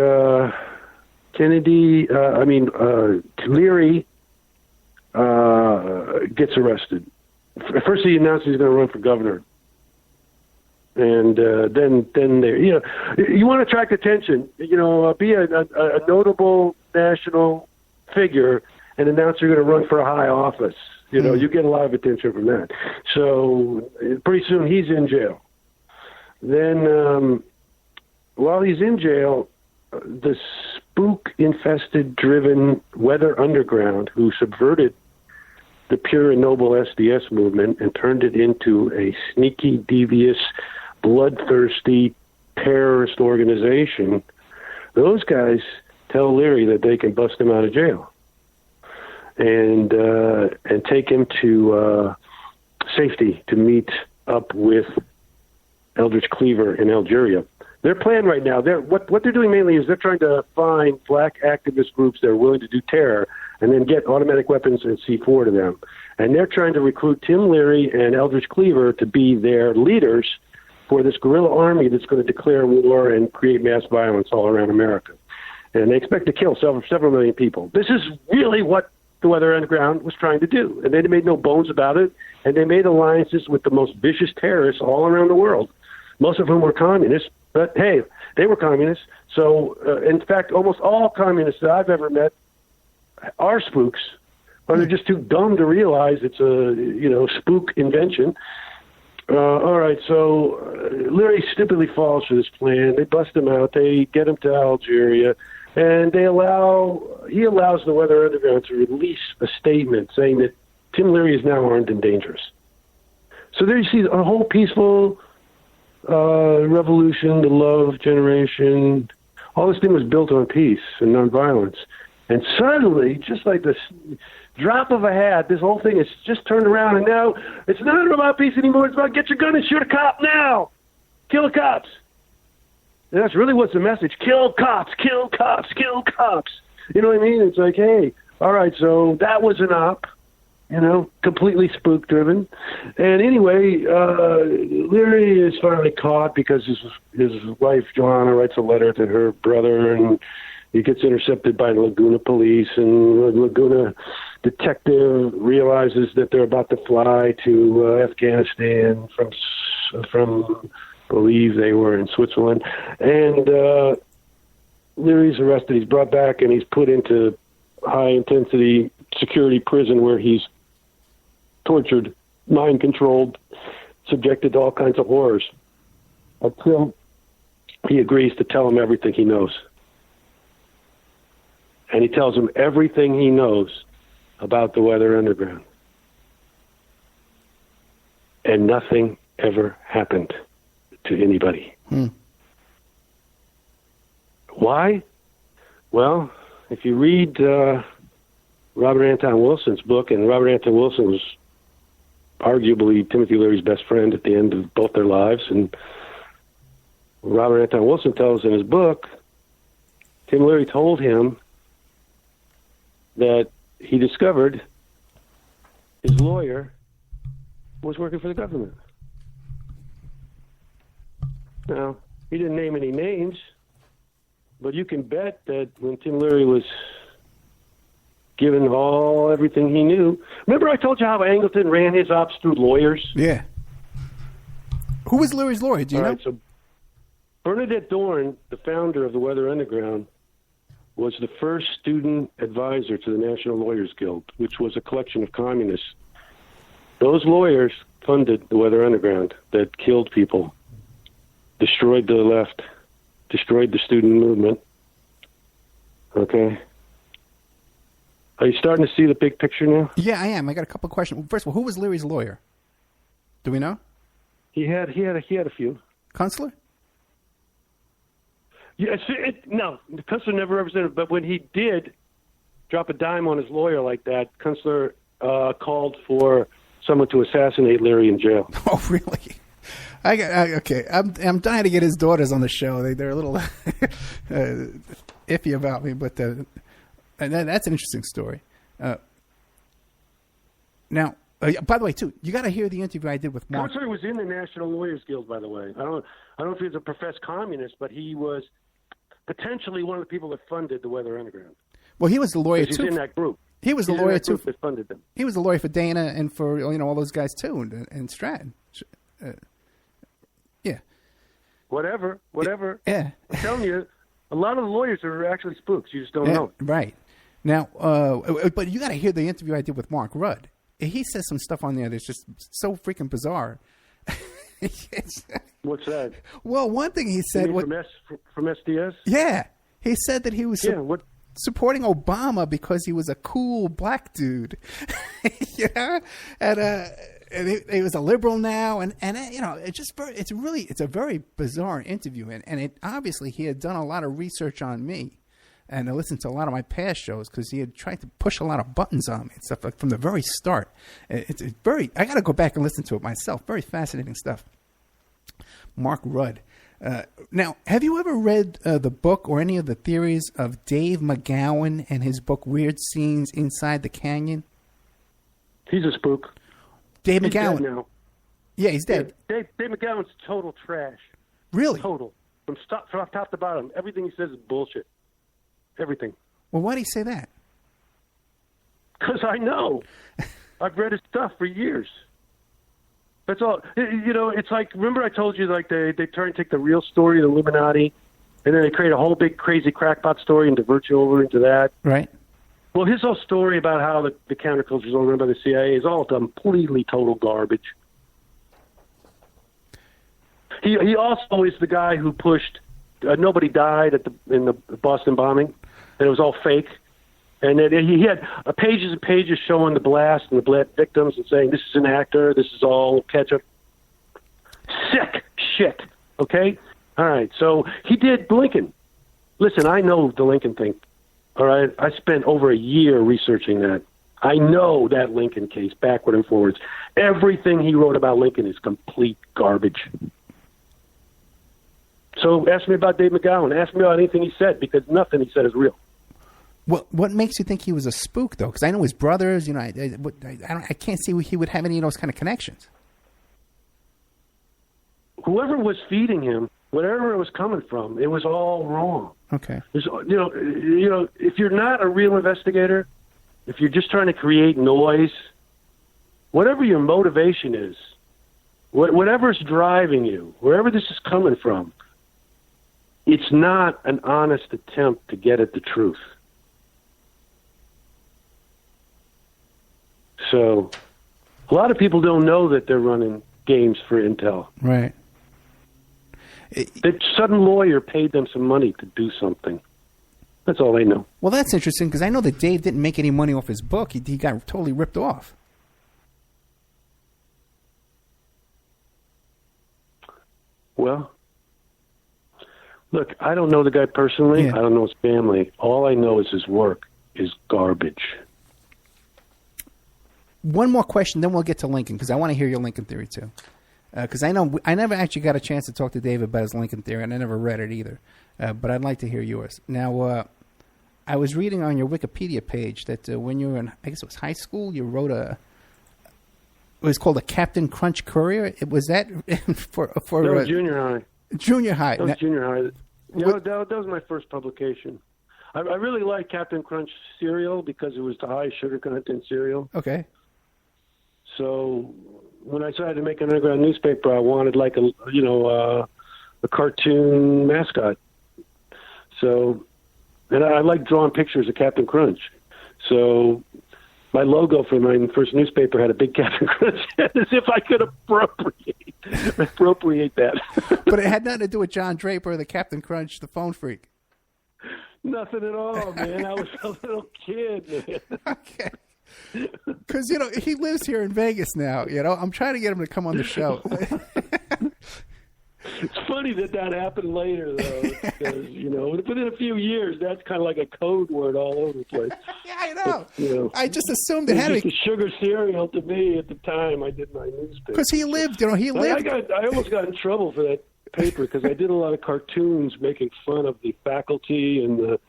Leary gets arrested. first he announced he's going to run for governor. And then there, you want to attract attention, be a notable national figure and announce you're going to run for a high office. You get a lot of attention from that. So pretty soon he's in jail. Then while he's in jail, the spook-infested, driven Weather Underground, who subverted the pure and noble SDS movement and turned it into a sneaky, devious, bloodthirsty terrorist organization, those guys tell Leary that they can bust him out of jail and take him to safety to meet up with Eldridge Cleaver in Algeria. Their plan right now, what they're doing mainly is they're trying to find black activist groups that are willing to do terror and then get automatic weapons and C4 to them. And they're trying to recruit Tim Leary and Eldridge Cleaver to be their leaders for this guerrilla army that's going to declare war and create mass violence all around America. And they expect to kill several million people. This is really what the Weather Underground was trying to do. And they made no bones about it. And they made alliances with the most vicious terrorists all around the world, most of whom were communists. But, hey, they were communists. So, in fact, almost all communists that I've ever met are spooks, or they're just too dumb to realize it's a, spook invention. All right, so Leary stupidly falls for this plan. They bust him out. They get him to Algeria, and he allows the Weather Underground to release a statement saying that Tim Leary is now armed and dangerous. So there you see a whole peaceful revolution, the love generation. All this thing was built on peace and nonviolence. And suddenly, just like this drop of a hat, this whole thing is just turned around, and now it's not about peace anymore. It's about get your gun and shoot a cop now. Kill the cops. And that's really what's the message. Kill cops, kill cops, kill cops. You know what I mean? It's like, hey, all right, so that was an op, completely spook-driven. And anyway, Leary is finally caught because his wife, Joanna, writes a letter to her brother, and he gets intercepted by the Laguna police, and the Laguna detective realizes that they're about to fly to Afghanistan from I believe they were in Switzerland. And Leary's arrested. He's brought back, and he's put into high-intensity security prison where he's tortured, mind-controlled, subjected to all kinds of horrors until he agrees to tell him everything he knows. And he tells him everything he knows about the Weather Underground. And nothing ever happened to anybody. Why? Well, if you read Robert Anton Wilson's book, and Robert Anton Wilson was arguably Timothy Leary's best friend at the end of both their lives, and Robert Anton Wilson tells in his book, Tim Leary told him that he discovered his lawyer was working for the government. Now, he didn't name any names, but you can bet that when Tim Leary was given everything he knew. Remember I told you how Angleton ran his ops through lawyers? Yeah. Who was Leary's lawyer? Do you know? Right, so Bernadette Dorn, the founder of the Weather Underground, was the first student advisor to the National Lawyers Guild, which was a collection of communists. Those lawyers funded the Weather Underground that killed people, destroyed the left, destroyed the student movement. Okay? Are you starting to see the big picture now? Yeah, I am. I got a couple of questions. First of all, who was Leary's lawyer? Do we know? He had a few. Kunstler? Yes, no, Kunstler never represented, but when he did drop a dime on his lawyer like that, Kunstler called for someone to assassinate Leary in jail. Oh, really? Okay, I'm dying to get his daughters on the show. They're a little iffy about me, but that's an interesting story. Now, by the way, too, you got to hear the interview I did with Mark. Kunstler was in the National Lawyers Guild, by the way. I don't know if he was a professed communist, but he was potentially one of the people that funded the Weather Underground. Well, he was the lawyer too. He's in that group. He was a lawyer too. That funded them. He was a lawyer for Dana and for all those guys too, and Stratton. Yeah. Whatever. Yeah. I'm telling you, a lot of the lawyers are actually spooks. You just don't know. Right. Now, but you got to hear the interview I did with Mark Rudd. He says some stuff on there that's just so freaking bizarre. What's that? Well, one thing he said from SDS. Yeah, he said that he was supporting Obama because he was a cool black dude. And he was a liberal now, and it's a very bizarre interview, and it obviously he had done a lot of research on me, and I listened to a lot of my past shows because he had tried to push a lot of buttons on me and stuff like from the very start. It's very. I got to go back and listen to it myself. Very fascinating stuff. Mark Rudd. Now, have you ever read the book or any of the theories of Dave McGowan and his book Weird Scenes Inside the Canyon? He's a spook. Dave he's McGowan. Dead now. Yeah, he's dead. Dave McGowan's total trash. Really? Total. From top to bottom. Everything he says is bullshit. Everything. Well, why do you say that? Because I know. I've read his stuff for years. That's all. It's like, remember I told you, like, they try and take the real story of the Illuminati, and then they create a whole big crazy crackpot story and divert you over into that. Right. Well, his whole story about how the counterculture is all run by the CIA is all completely total garbage. He also is the guy who pushed nobody died in the Boston bombing, and it was all fake. And then he had pages and pages showing the blast and the blast victims and saying, this is an actor, this is all ketchup. Sick shit, okay? All right, so he did Lincoln. Listen, I know the Lincoln thing, all right? I spent over a year researching that. I know that Lincoln case backward and forwards. Everything he wrote about Lincoln is complete garbage. So ask me about Dave McGowan. Ask me about anything he said, because nothing he said is real. What makes you think he was a spook, though? Because I know his brothers. I can't see he would have any of those kind of connections. Whoever was feeding him, whatever it was coming from, it was all wrong. Okay. If you're not a real investigator, if you're just trying to create noise, whatever your motivation is, whatever's driving you, wherever this is coming from, it's not an honest attempt to get at the truth. So a lot of people don't know that they're running games for intel. Right. That some lawyer paid them some money to do something. That's all they know. Well, that's interesting, because I know that Dave didn't make any money off his book. He got totally ripped off. Well, look, I don't know the guy personally. Yeah. I don't know his family. All I know is his work is garbage. One more question, then we'll get to Lincoln, because I want to hear your Lincoln theory, too. Because I know I never actually got a chance to talk to Dave about his Lincoln theory, and I never read it either. But I'd like to hear yours. Now, I was reading on your Wikipedia page that when you were in, I guess it was high school, you wrote it was called a Captain Crunch Courier. Was that for that was junior high. Junior high. That was junior high. That was my first publication. I really liked Captain Crunch cereal because it was the high sugar content cereal. Okay. So when I decided to make an underground newspaper, I wanted like a cartoon mascot. So, and I like drawing pictures of Captain Crunch. So my logo for my first newspaper had a big Captain Crunch head, as if I could appropriate that. But it had nothing to do with John Draper, the Captain Crunch, the phone freak. Nothing at all, man. I was a little kid, man. Okay. Because, he lives here in Vegas now, I'm trying to get him to come on the show. It's funny that happened later, though, because, within a few years, that's kind of like a code word all over the place. Yeah, I know. But, I just assumed it had to be... a sugar cereal to me at the time I did my newspaper. Because he lived, I almost got in trouble for that paper because I did a lot of cartoons making fun of the faculty and the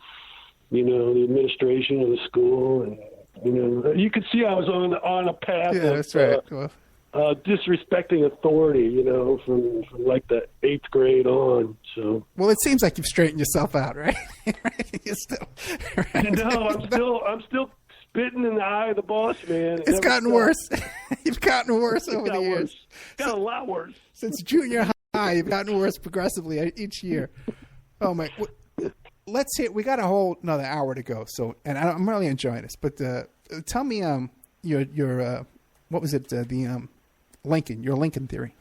administration of the school, and you could see I was on a path of that's right. Disrespecting authority, from like the 8th grade on. So well, it seems like you've straightened yourself out, right? Right? You're still, right? No, I'm still spitting in the eye of the boss, man. It's gotten worse. You've gotten worse over the years. It's gotten a lot worse. Since junior high, you've gotten worse progressively each year. Oh, my. Let's hear. We got a whole another hour to go. So, and I'm really enjoying this. But tell me, your what was it? The Lincoln, your Lincoln theory.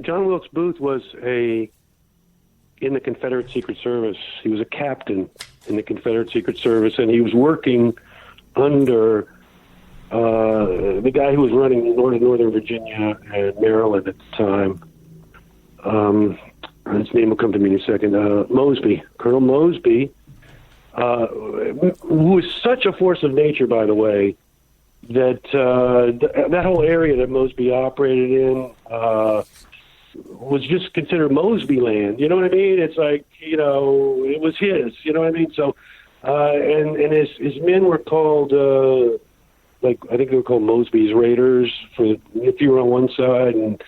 John Wilkes Booth was in the Confederate Secret Service. He was a captain in the Confederate Secret Service, and he was working under the guy who was running Northern Virginia and Maryland at the time. His name will come to me in a second. Mosby, Colonel Mosby, who was such a force of nature, by the way, that that whole area that Mosby operated in was just considered Mosby land. You know what I mean? It's like, it was his. You know what I mean? So, and his men were called, I think they were called Mosby's Raiders if you were on one side, and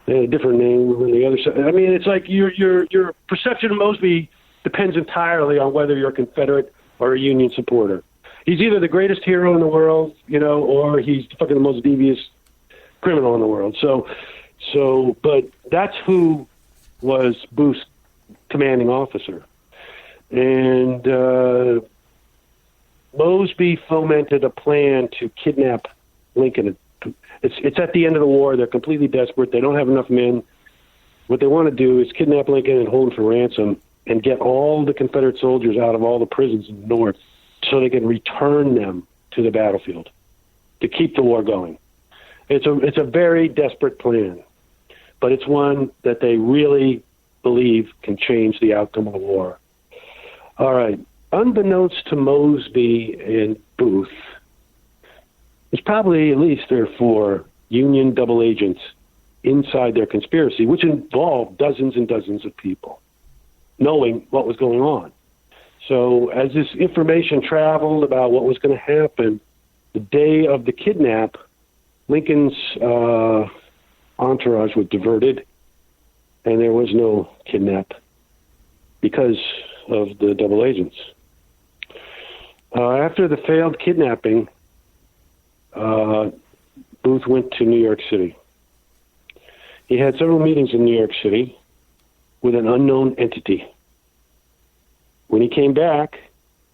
they had a different name on the other side. I mean, it's like your perception of Mosby depends entirely on whether you're a Confederate or a Union supporter. He's either the greatest hero in the world, or he's fucking the most devious criminal in the world. But that's who was Booth's commanding officer. And Mosby fomented a plan to kidnap Lincoln. It's at the end of the war. They're completely desperate. They don't have enough men. What they want to do is kidnap Lincoln and hold him for ransom and get all the Confederate soldiers out of all the prisons in the North so they can return them to the battlefield to keep the war going. It's a very desperate plan, but it's one that they really believe can change the outcome of the war. All right. Unbeknownst to Mosby and Booth, there's probably at least 3 or 4 Union double agents inside their conspiracy, which involved dozens and dozens of people, knowing what was going on. So as this information traveled about what was going to happen the day of the kidnap, Lincoln's entourage was diverted, and there was no kidnap because of the double agents. After the failed kidnapping, Booth went to New York City. He had several meetings in New York City with an unknown entity. When he came back,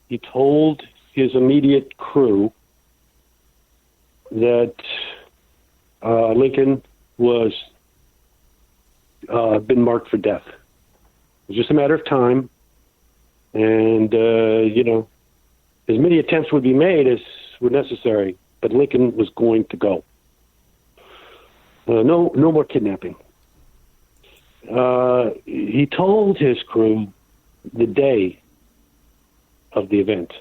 he told his immediate crew that Lincoln was been marked for death. It was just a matter of time, and as many attempts would be made as were necessary, but Lincoln was going to go. No more kidnapping. He told his crew the day of the event,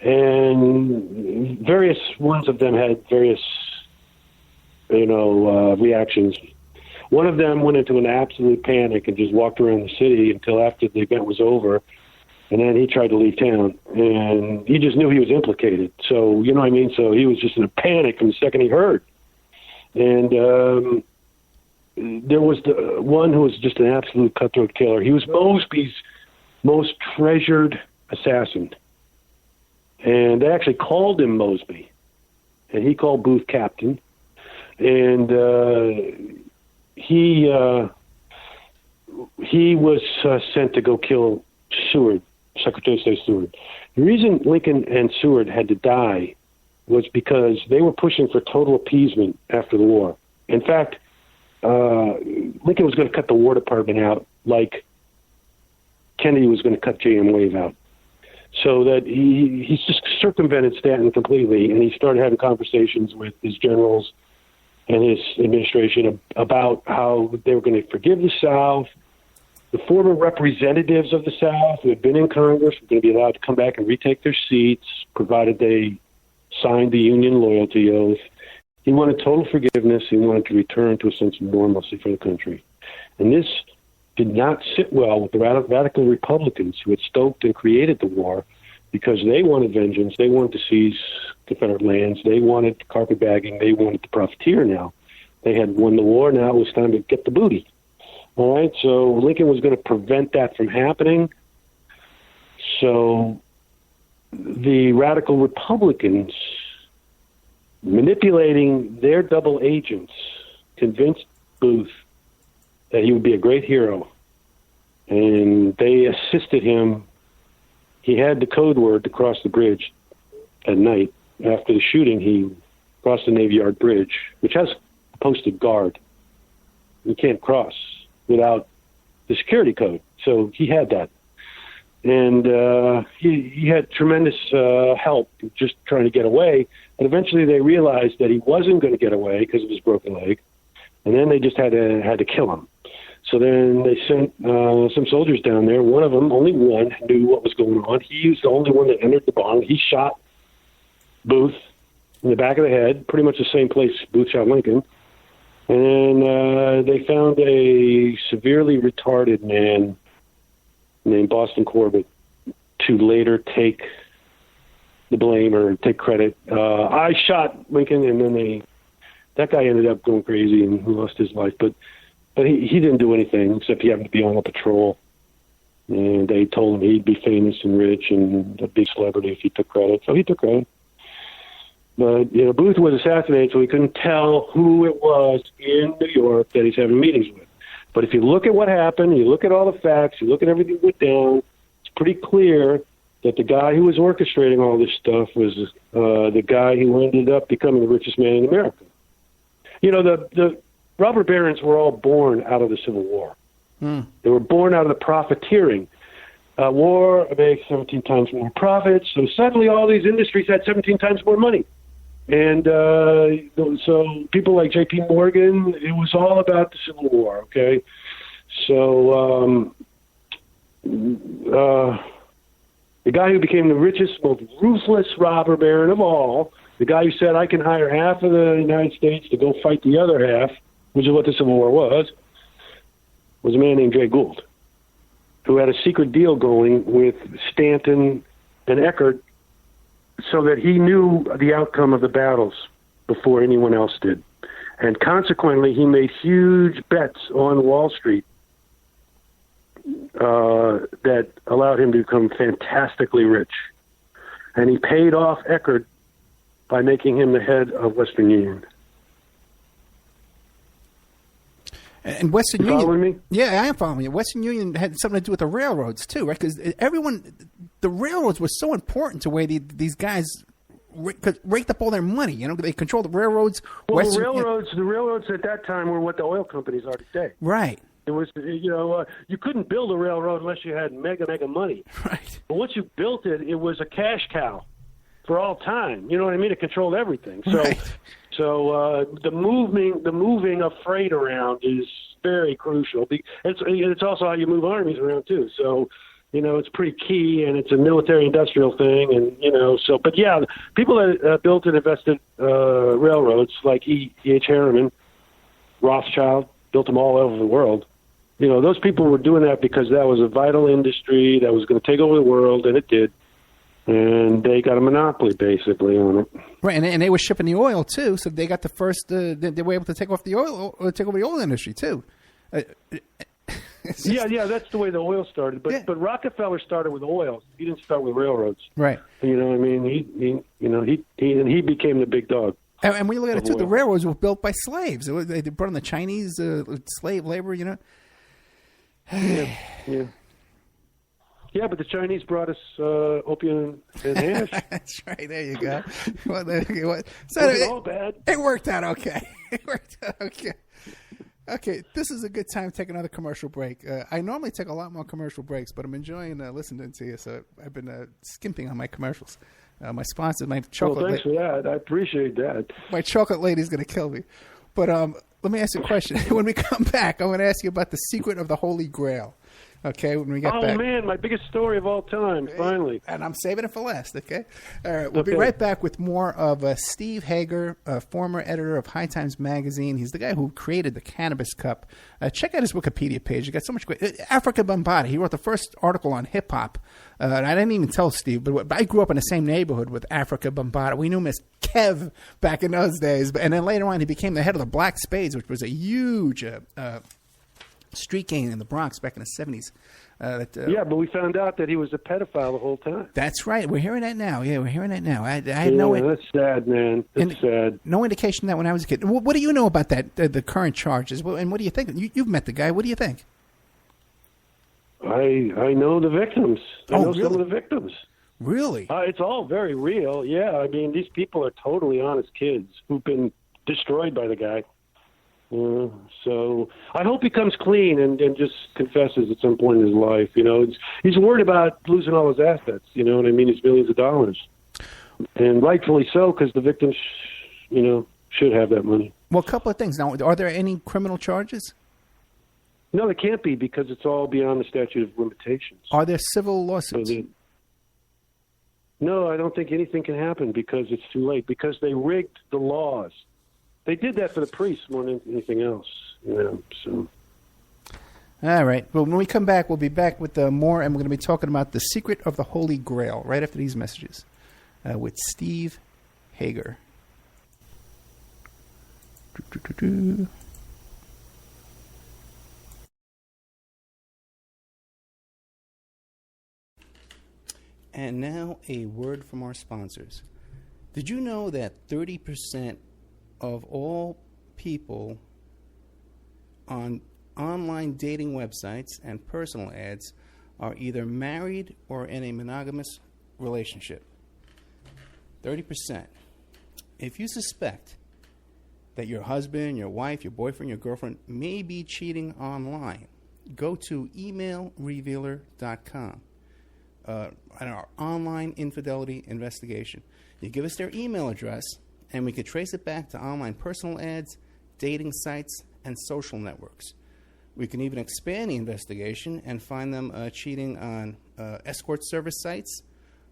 and various ones of them had various, reactions. One of them went into an absolute panic and just walked around the city until after the event was over, and then he tried to leave town, and he just knew he was implicated. So, you know what I mean? So he was just in a panic from the second he heard. And there was the one who was just an absolute cutthroat killer. He was Mosby's most treasured assassin. And they actually called him Mosby. And he called Booth captain. And he was sent to go kill Seward, Secretary of State Seward. The reason Lincoln and Seward had to die was because they were pushing for total appeasement after the war. In fact, Lincoln was going to cut the War Department out like Kennedy was going to cut J.M. Wave out. So that he just circumvented Stanton completely, and he started having conversations with his generals and his administration about how they were going to forgive the South. The former representatives of the South who had been in Congress were going to be allowed to come back and retake their seats, provided they signed the Union loyalty oath. He wanted total forgiveness. He wanted to return to a sense of normalcy for the country. And this did not sit well with the radical Republicans who had stoked and created the war, because they wanted vengeance. They wanted to seize Confederate lands. They wanted carpetbagging. They wanted to profiteer now. They had won the war. Now it was time to get the booty. All right, so Lincoln was going to prevent that from happening. So the radical Republicans, manipulating their double agents, convinced Booth that he would be a great hero. And they assisted him. He had the code word to cross the bridge at night. After the shooting, he crossed the Navy Yard Bridge, which has a posted guard. You can't cross without the security code. So he had that. And he had tremendous help just trying to get away. And eventually they realized that he wasn't going to get away because of his broken leg. And then they just had to kill him. So then they sent some soldiers down there. One of them, only one, knew what was going on. He was the only one that entered the barn. He shot Booth in the back of the head, pretty much the same place Booth shot Lincoln. And they found a severely retarded man named Boston Corbett to later take the blame or take credit. I shot Lincoln, and then that guy ended up going crazy and lost his life. But he didn't do anything except he happened to be on a patrol. And they told him he'd be famous and rich and a big celebrity if he took credit. So he took credit. But, Booth was assassinated, so he couldn't tell who it was in New York that he's having meetings with. But if you look at what happened, you look at all the facts, you look at everything that went down, it's pretty clear that the guy who was orchestrating all this stuff was the guy who ended up becoming the richest man in America. The robber barons were all born out of the Civil War. They were born out of the profiteering. War makes 17 times more profits, so suddenly all these industries had 17 times more money. And so people like J.P. Morgan, it was all about the Civil War, okay? So the guy who became the richest, most ruthless robber baron of all, the guy who said, I can hire half of the United States to go fight the other half, which is what the Civil War was a man named Jay Gould, who had a secret deal going with Stanton and Eckert so that he knew the outcome of the battles before anyone else did. And consequently, he made huge bets on Wall Street that allowed him to become fantastically rich. And he paid off Eckert by making him the head of Western Union. And Western Union, following me? Yeah, I am following you. Western Union had something to do with the railroads too, right? Because the railroads were so important to where these guys raked up all their money. They controlled the railroads. Well, the railroads at that time were what the oil companies are today. Right. It was, you couldn't build a railroad unless you had mega money. Right. But once you built it, it was a cash cow for all time. You know what I mean? It controlled everything. So. Right. So the moving of freight around is very crucial. It's also how you move armies around too. So, it's pretty key, and it's a military-industrial thing. And but yeah, people that built and invested railroads like E.H. Harriman, Rothschild, built them all over the world. Those people were doing that because that was a vital industry that was going to take over the world, and it did. And they got a monopoly, basically, on it. Right, and they were shipping the oil, too, so they got the first, they were able to take over the oil industry, too. Yeah, that's the way the oil started. But Rockefeller started with oil. He didn't start with railroads. Right. You know what I mean? He became the big dog. And when you look at it, too, the railroads were built by slaves. They brought in the Chinese slave labor, Yeah. Yeah, but the Chinese brought us opium and hash. That's right. There you go. Well, so it all bad. It worked out okay. Okay, this is a good time to take another commercial break. I normally take a lot more commercial breaks, but I'm enjoying listening to you, so I've been skimping on my commercials. My sponsor, my chocolate. Well, thanks for that. I appreciate that. My chocolate lady's going to kill me. But let me ask you a question. When we come back, I'm going to ask you about the secret of the Holy Grail. Okay, when we get back. Oh, man, my biggest story of all time, finally. And I'm saving it for last, okay? All right, we'll be right back with more of Steve Hager, former editor of High Times Magazine. He's the guy who created the Cannabis Cup. Check out his Wikipedia page. You got so much great. Africa Bambaataa. He wrote the first article on hip-hop. And I didn't even tell Steve, but I grew up in the same neighborhood with Africa Bambaataa. We knew him as Kev back in those days. And then later on, he became the head of the Black Spades, which was a huge street gang in the Bronx back in the 70s. Yeah, but we found out that he was a pedophile the whole time. That's right. We're hearing that now. Yeah, we're hearing that now. I had that's sad, man. That's sad. No indication of that when I was a kid. What do you know about that, the current charges? And what do you think? You've met the guy. What do you think? I know the victims. I know really? some of the victims. Really? It's all very real. Yeah, I mean, these people are totally honest kids who've been destroyed by the guy. So I hope he comes clean and just confesses at some point in his life. He's worried about losing all his assets. You know what I mean? His millions of dollars, and rightfully so, because the victims, should have that money. Well, a couple of things. Now, are there any criminal charges? No, it can't be because it's all beyond the statute of limitations. Are there civil lawsuits? No, I don't think anything can happen because it's too late. Because they rigged the laws. They did that for the priests more than anything else, so. All right. Well, when we come back, we'll be back with more, and we're going to be talking about the secret of the Holy Grail right after these messages with Steve Hager. And now a word from our sponsors. Did you know that 30% of all people on online dating websites and personal ads are either married or in a monogamous relationship? 30%. If you suspect that your husband, your wife, your boyfriend, your girlfriend may be cheating online, go to emailrevealer.com. Our online infidelity investigation. You give us their email address, and we could trace it back to online personal ads, dating sites, and social networks. We can even expand the investigation and find them cheating on escort service sites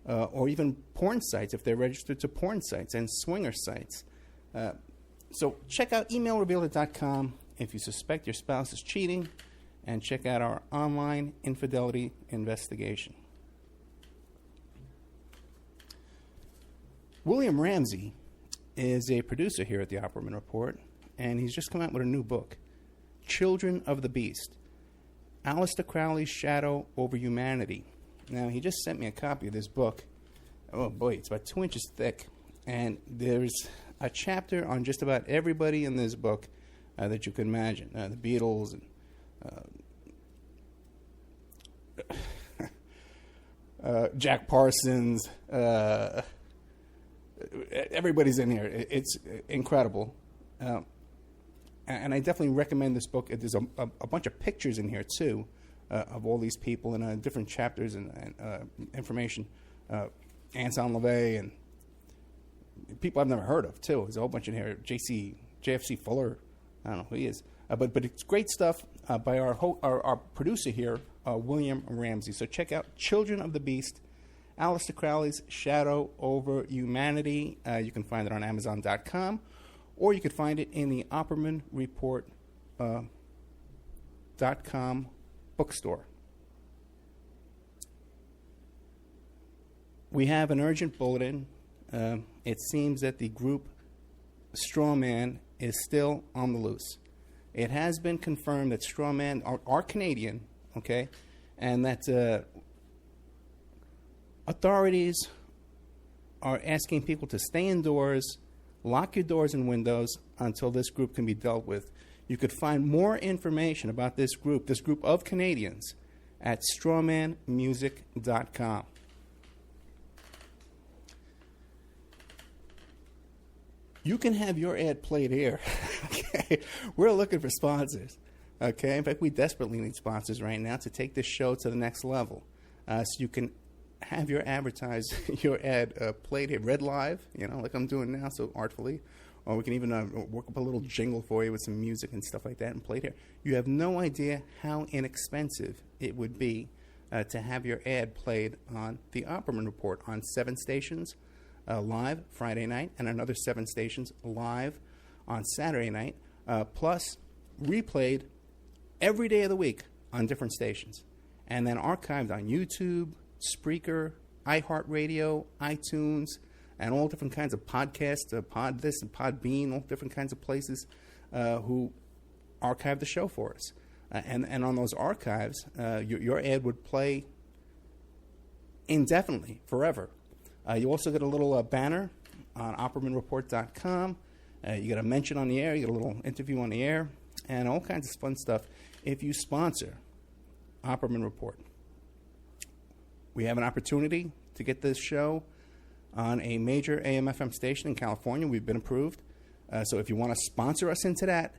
or even porn sites if they're registered to porn sites and swinger sites. So check out emailrevealer.com if you suspect your spouse is cheating, and check out our online infidelity investigation. William Ramsey is a producer here at the Opperman Report, and he's just come out with a new book, Children of the Beast, Aleister Crowley's Shadow Over Humanity. Now, he just sent me a copy of this book. Oh, boy, it's about 2 inches thick, and there's a chapter on just about everybody in this book that you can imagine. The Beatles and Jack Parsons, everybody's in here. It's incredible. And I definitely recommend this book. There's a bunch of pictures in here, too, of all these people and different chapters and information. Anselm LaVey and people I've never heard of, too. There's a whole bunch in here. JFC Fuller. I don't know who he is. But it's great stuff by our producer here, William Ramsey. So check out Children of the Beast, Aleister Crowley's Shadow Over Humanity. You can find it on Amazon.com, or you could find it in the Opperman Report.com bookstore. We have an urgent bulletin. It seems that the group Strawman is still on the loose. It has been confirmed that Strawman are Canadian, okay, and that authorities are asking people to stay indoors, lock your doors and windows until this group can be dealt with. You could find more information about this group of Canadians, at strawmanmusic.com. You can have your ad played here. Okay, we're looking for sponsors. Okay, in fact, we desperately need sponsors right now to take this show to the next level. So you can have your your ad played here, read live, like I'm doing now, so artfully. Or we can even work up a little jingle for you with some music and stuff like that and play it here. You have no idea how inexpensive it would be to have your ad played on the Opperman Report on 7 stations live Friday night and another 7 stations live on Saturday night, plus replayed every day of the week on different stations, and then archived on YouTube, Spreaker, iHeartRadio, iTunes, and all different kinds of podcasts, Pod This and Podbean, all different kinds of places who archive the show for us. and on those archives, your ad would play indefinitely, forever. You also get a little banner on OppermanReport.com. You get a mention on the air. You get a little interview on the air, and all kinds of fun stuff if you sponsor Opperman Report. We have an opportunity to get this show on a major AM/FM station in California. We've been approved. So if you want to sponsor us into that,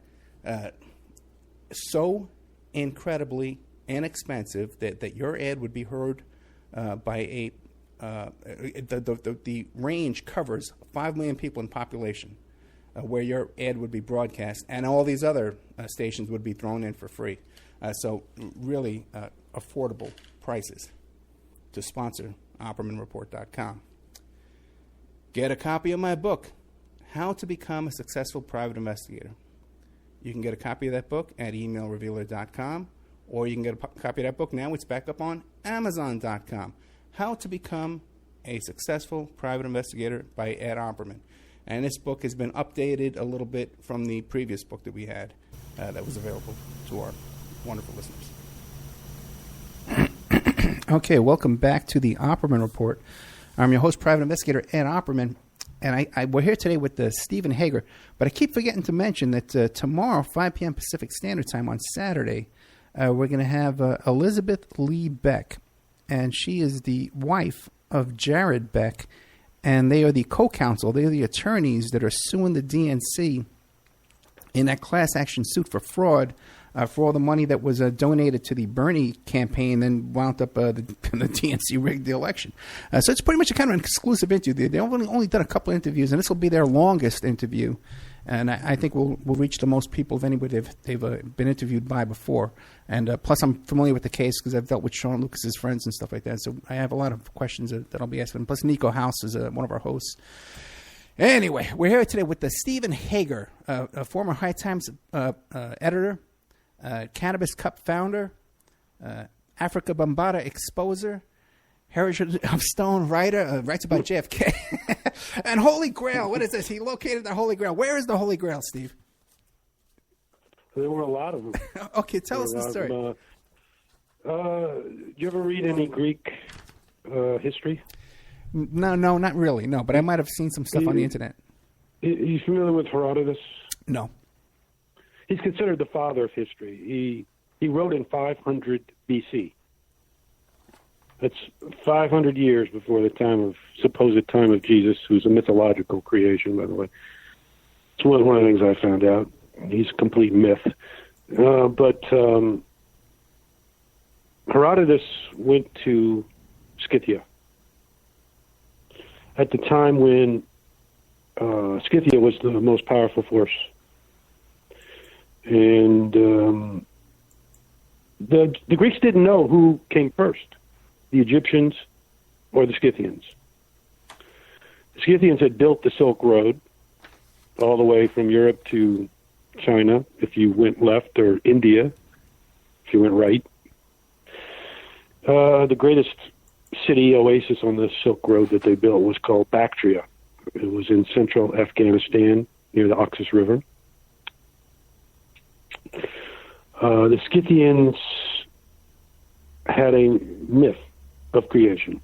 so incredibly inexpensive that your ad would be heard by the range covers 5 million people in population where your ad would be broadcast, and all these other stations would be thrown in for free. So really affordable prices to sponsor OppermanReport.com. Get a copy of my book, How to Become a Successful Private Investigator. You can get a copy of that book at emailrevealer.com, or you can get a copy of that book now. It's back up on Amazon.com. How to Become a Successful Private Investigator by Ed Opperman. And this book has been updated a little bit from the previous book that we had that was available to our wonderful listeners. Okay, welcome back to the Opperman Report. I'm your host, Private Investigator Ed Opperman, and we're here today with Stephen Hager. But I keep forgetting to mention that tomorrow, 5 p.m. Pacific Standard Time on Saturday, we're going to have Elizabeth Lee Beck, and she is the wife of Jared Beck, and they are the co-counsel. They are the attorneys that are suing the DNC in that class action suit for fraud for all the money that was donated to the Bernie campaign and wound up the DNC rigged the election. So it's pretty much a kind of an exclusive interview. They've only done a couple of interviews, and this will be their longest interview. And I think we'll reach the most people of anybody they've been interviewed by before. And plus, I'm familiar with the case because I've dealt with Sean Lucas's friends and stuff like that. So I have a lot of questions that I'll be asking. Plus, Nico House is one of our hosts. Anyway, we're here today with Stephen Hager, a former High Times editor, Cannabis Cup founder, Africa Bambaataa exposer, Heritage of Stone writer, writes about JFK, and Holy Grail. What is this? He located the Holy Grail. Where is the Holy Grail, Steve? There were a lot of them. Okay, tell us the story. Did you ever read any Greek history? No, not really. No, but I might have seen some stuff on the internet. Are you familiar with Herodotus? No. He's considered the father of history. He wrote in 500 BC. That's 500 years before the supposed time of Jesus, who's a mythological creation, by the way. It's one of the things I found out. He's a complete myth. But Herodotus went to Scythia at the time when Scythia was the most powerful force. And the Greeks didn't know who came first, the Egyptians or the Scythians. The Scythians had built the Silk Road all the way from Europe to China, if you went left, or India, if you went right. The greatest city oasis on the Silk Road that they built was called Bactria. It was in central Afghanistan near the Oxus River. The Scythians had a myth of creation,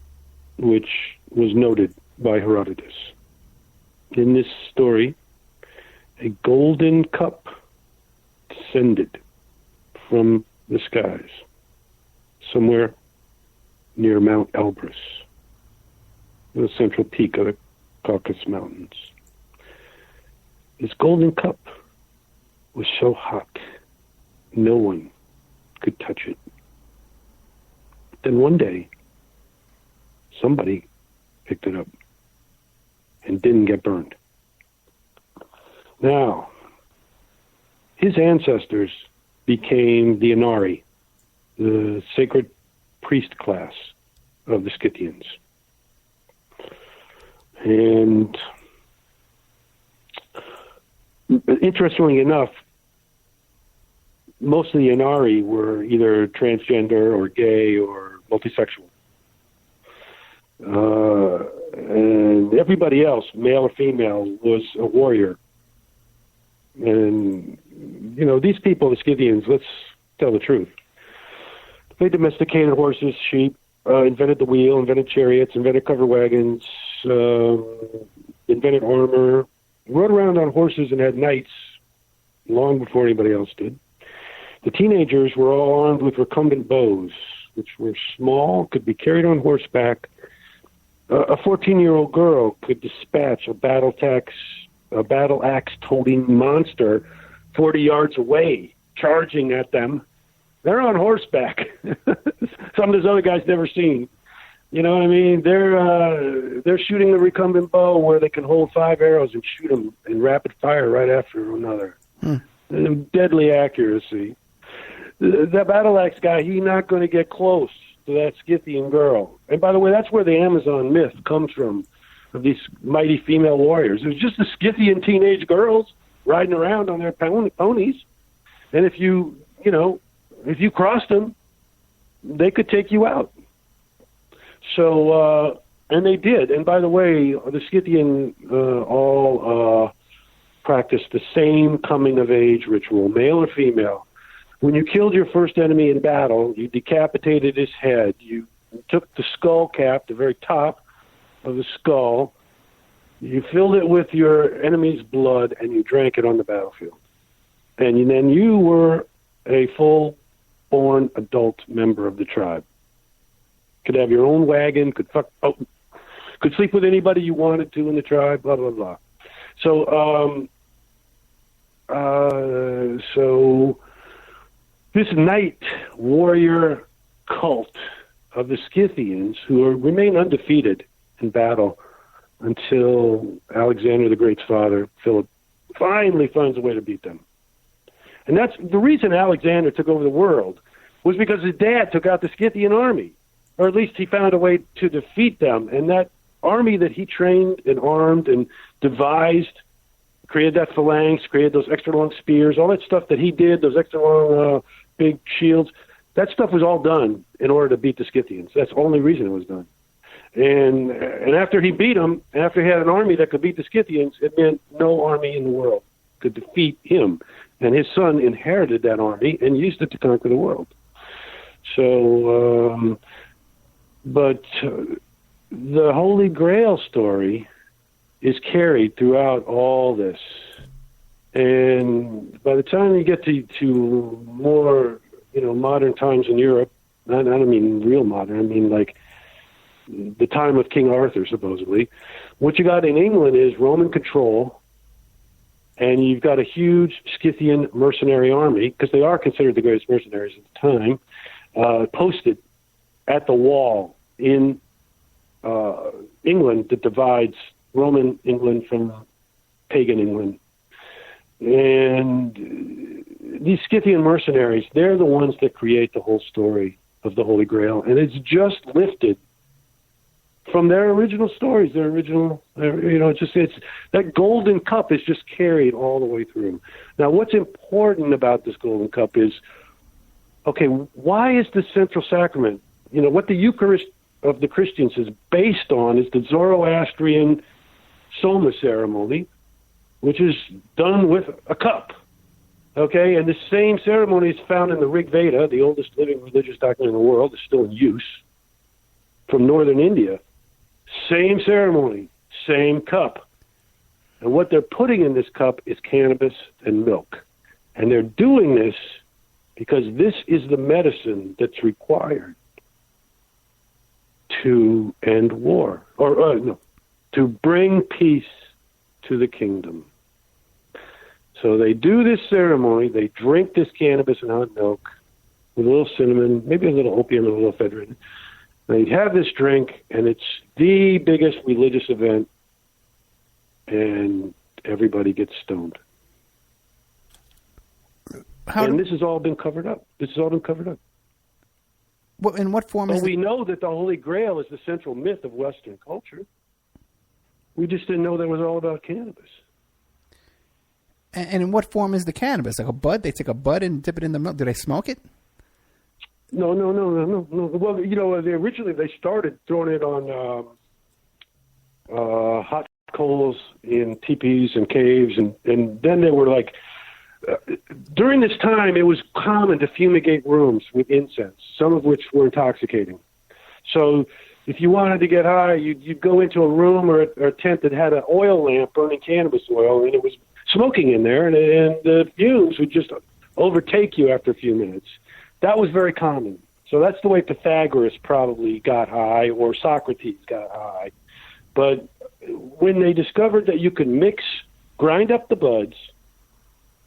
which was noted by Herodotus. In this story, a golden cup descended from the skies somewhere near Mount Elbrus, the central peak of the Caucasus Mountains. This golden cup was so hot, no one could touch it. Then one day, somebody picked it up and didn't get burned. Now, his ancestors became the Inari, the sacred priest class of the Scythians. And interestingly enough, most of the Inari were either transgender or gay or multisexual. And everybody else, male or female, was a warrior. And, these people, the Scythians, let's tell the truth. They domesticated horses, sheep, invented the wheel, invented chariots, invented covered wagons, invented armor, rode around on horses and had knights long before anybody else did. The teenagers were all armed with recumbent bows, which were small, could be carried on horseback. A 14-year-old girl could dispatch a battle axe-toting monster 40 yards away, charging at them. They're on horseback. Some of those other guys never seen. You know what I mean? They're shooting the recumbent bow where they can hold 5 arrows and shoot them in rapid fire right after another. Deadly accuracy. The battle axe guy, he's not going to get close to that Scythian girl. And by the way, that's where the Amazon myth comes from, of these mighty female warriors. It was just the Scythian teenage girls riding around on their ponies. And if you crossed them, they could take you out. So, and they did. And by the way, the Scythian all practiced the same coming-of-age ritual, male or female. When you killed your first enemy in battle, you decapitated his head. You took the skull cap, the very top of the skull, you filled it with your enemy's blood, and you drank it on the battlefield. And then you were a full-born adult member of the tribe. Could have your own wagon, could sleep with anybody you wanted to in the tribe, blah, blah, blah. So this knight warrior cult of the Scythians, who remain undefeated in battle until Alexander the Great's father, Philip, finally finds a way to beat them. And that's the reason Alexander took over the world, was because his dad took out the Scythian army, or at least he found a way to defeat them. And that army that he trained and armed and devised, created that phalanx, created those extra long spears, all that stuff that he did, those extra long big shields, that stuff was all done in order to beat the Scythians. That's the only reason it was done. And after he beat them, after he had an army that could beat the Scythians, it meant no army in the world could defeat him. And his son inherited that army and used it to conquer the world. So, but the Holy Grail story is carried throughout all this. And by the time you get to more, modern times in Europe, I don't mean real modern, I mean like the time of King Arthur, supposedly, what you got in England is Roman control, and you've got a huge Scythian mercenary army, because they are considered the greatest mercenaries at the time, posted at the wall in England that divides Roman England from pagan England. And these Scythian mercenaries, they're the ones that create the whole story of the Holy Grail. And it's just lifted from their original stories, it's that golden cup is just carried all the way through. Now, what's important about this golden cup is, okay, why is the central sacrament? What the Eucharist of the Christians is based on is the Zoroastrian Soma ceremony, which is done with a cup. Okay, and the same ceremony is found in the Rig Veda, the oldest living religious document in the world. It's still in use from northern India. Same ceremony, same cup. And what they're putting in this cup is cannabis and milk. And they're doing this because this is the medicine that's required to end war, to bring peace to the kingdom. So they do this ceremony, they drink this cannabis and hot milk with a little cinnamon, maybe a little opium and a little ephedrine. They have this drink, and it's the biggest religious event, and everybody gets stoned. This has all been covered up. Well, in what form is we know that the Holy Grail is the central myth of Western culture. We just didn't know that it was all about cannabis. And in what form is the cannabis? Like a bud? They take a bud and dip it in the milk. Do they smoke it? No. Well, originally they started throwing it on hot coals in teepees and caves, and then they were like, during this time, it was common to fumigate rooms with incense, some of which were intoxicating. So if you wanted to get high, you'd go into a room or a tent that had an oil lamp burning cannabis oil, and it was smoking in there, and the fumes would just overtake you after a few minutes. That was very common. So that's the way Pythagoras probably got high, or Socrates got high. But when they discovered that you could grind up the buds,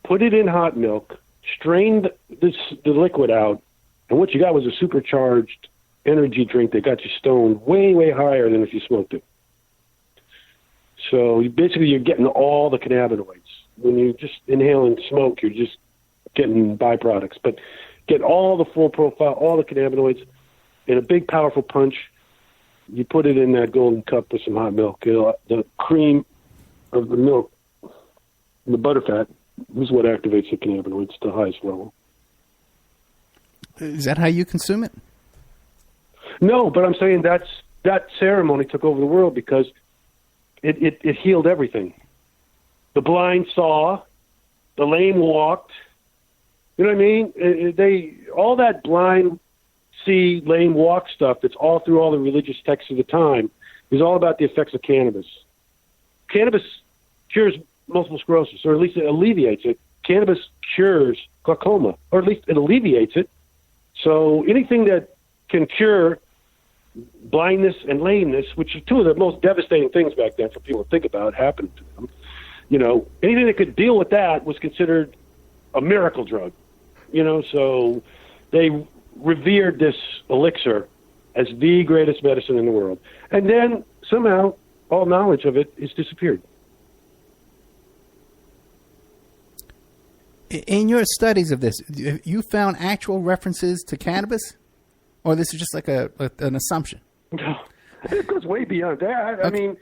put it in hot milk, strain the liquid out, and what you got was a supercharged energy drink that got you stoned way, way higher than if you smoked it. So you're getting all the cannabinoids. When you just inhale and smoke, you're just getting byproducts. But get all the full profile, all the cannabinoids in a big, powerful punch. You put it in that golden cup with some hot milk. The cream of the milk, the butterfat, is what activates the cannabinoids to the highest level. Is that how you consume it? No, but I'm saying that ceremony took over the world because it healed everything. The blind saw, the lame walked. You know what I mean? All that blind see, lame walk stuff that's all through all the religious texts of the time is all about the effects of cannabis. Cannabis cures multiple sclerosis, or at least it alleviates it. Cannabis cures glaucoma, or at least it alleviates it. So anything that can cure blindness and lameness, which are two of the most devastating things back then for people to think about, happened to them. Anything that could deal with that was considered a miracle drug. So they revered this elixir as the greatest medicine in the world. And then somehow all knowledge of it has disappeared. In your studies of this, you found actual references to cannabis? Or this is just like an assumption? No, it goes way beyond that. Okay. I mean,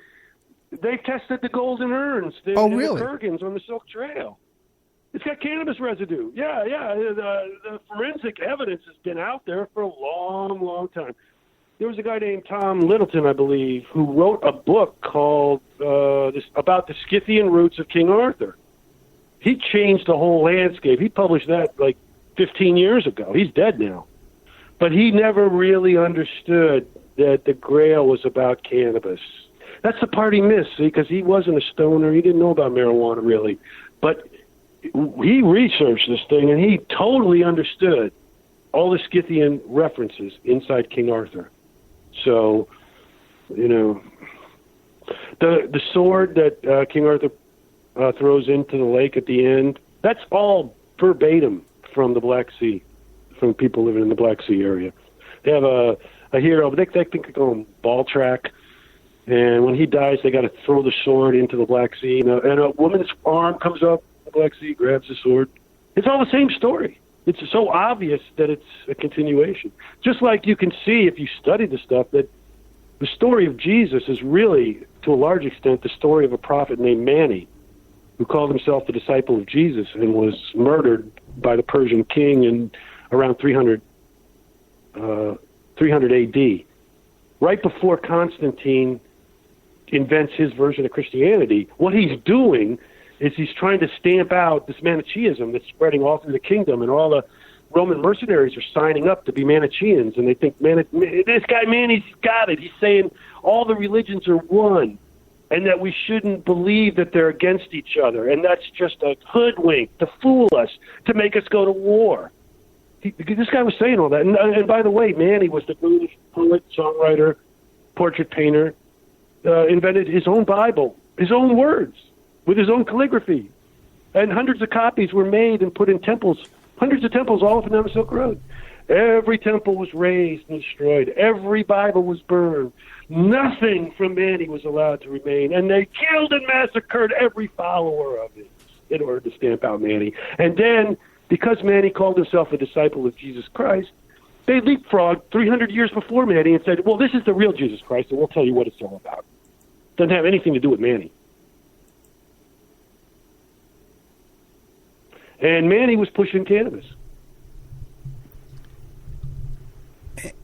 they tested the golden urns, the Kurgans on the Silk Trail. It's got cannabis residue. Yeah. The forensic evidence has been out there for a long, long time. There was a guy named Tom Littleton, I believe, who wrote a book called about the Scythian roots of King Arthur. He changed the whole landscape. He published that like 15 years ago. He's dead now. But he never really understood that the Grail was about cannabis. That's the part he missed, see, because he wasn't a stoner. He didn't know about marijuana, really. But he researched this thing, and he totally understood all the Scythian references inside King Arthur. So, the sword that King Arthur throws into the lake at the end, that's all verbatim from the Black Sea, from people living in the Black Sea area. They have a hero, they think they call him Baltrack, and when he dies, they got to throw the sword into the Black Sea, and a woman's arm comes up the Black Sea, grabs the sword. It's all the same story. It's so obvious that it's a continuation. Just like you can see if you study the stuff that the story of Jesus is really, to a large extent, the story of a prophet named Mani, who called himself the disciple of Jesus and was murdered by the Persian king in around 300 AD. Right before Constantine invents his version of Christianity, what he's doing is he's trying to stamp out this Manichaeism that's spreading all through the kingdom, and all the Roman mercenaries are signing up to be Manichaeans, and they think, this guy, he's got it. He's saying all the religions are one, and that we shouldn't believe that they're against each other, and that's just a hoodwink to fool us, to make us go to war. This guy was saying all that. And by the way, Mani was the Buddhist poet, songwriter, portrait painter, invented his own Bible, his own words, with his own calligraphy. And hundreds of copies were made and put in temples, hundreds of temples all up and down the Silk Road. Every temple was razed and destroyed. Every Bible was burned. Nothing from Mani was allowed to remain. And they killed and massacred every follower of it in order to stamp out Mani. And then, because Mani called himself a disciple of Jesus Christ, they leapfrogged 300 years before Mani and said, well, this is the real Jesus Christ, and we'll tell you what it's all about. Doesn't have anything to do with Mani. And Mani was pushing cannabis.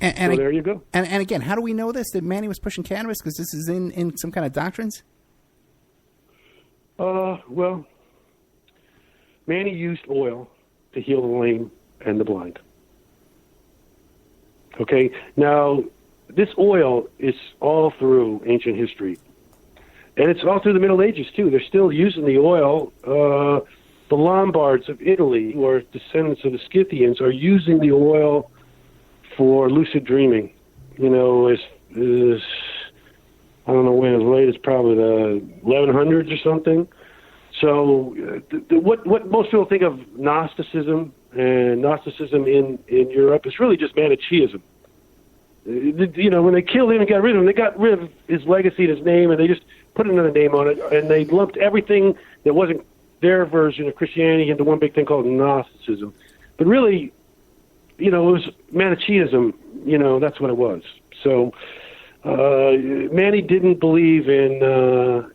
And so there you go. And again, how do we know this, that Mani was pushing cannabis? Because this is in some kind of doctrines? Well, Manny used oil to heal the lame and the blind. Okay, now this oil is all through ancient history, and it's all through the Middle Ages too. They're still using the oil. The Lombards of Italy, who are descendants of the Scythians, are using the oil for lucid dreaming. You know, as I don't know when, as late as probably the 1100s or something. So what most people think of Gnosticism and Gnosticism in Europe is really just Manichaeism. You know, when they killed him and got rid of him, they got rid of his legacy and his name, and they just put another name on it, and they lumped everything that wasn't their version of Christianity into one big thing called Gnosticism. But really, you know, it was Manichaeism. You know, that's what it was. So Manny didn't believe in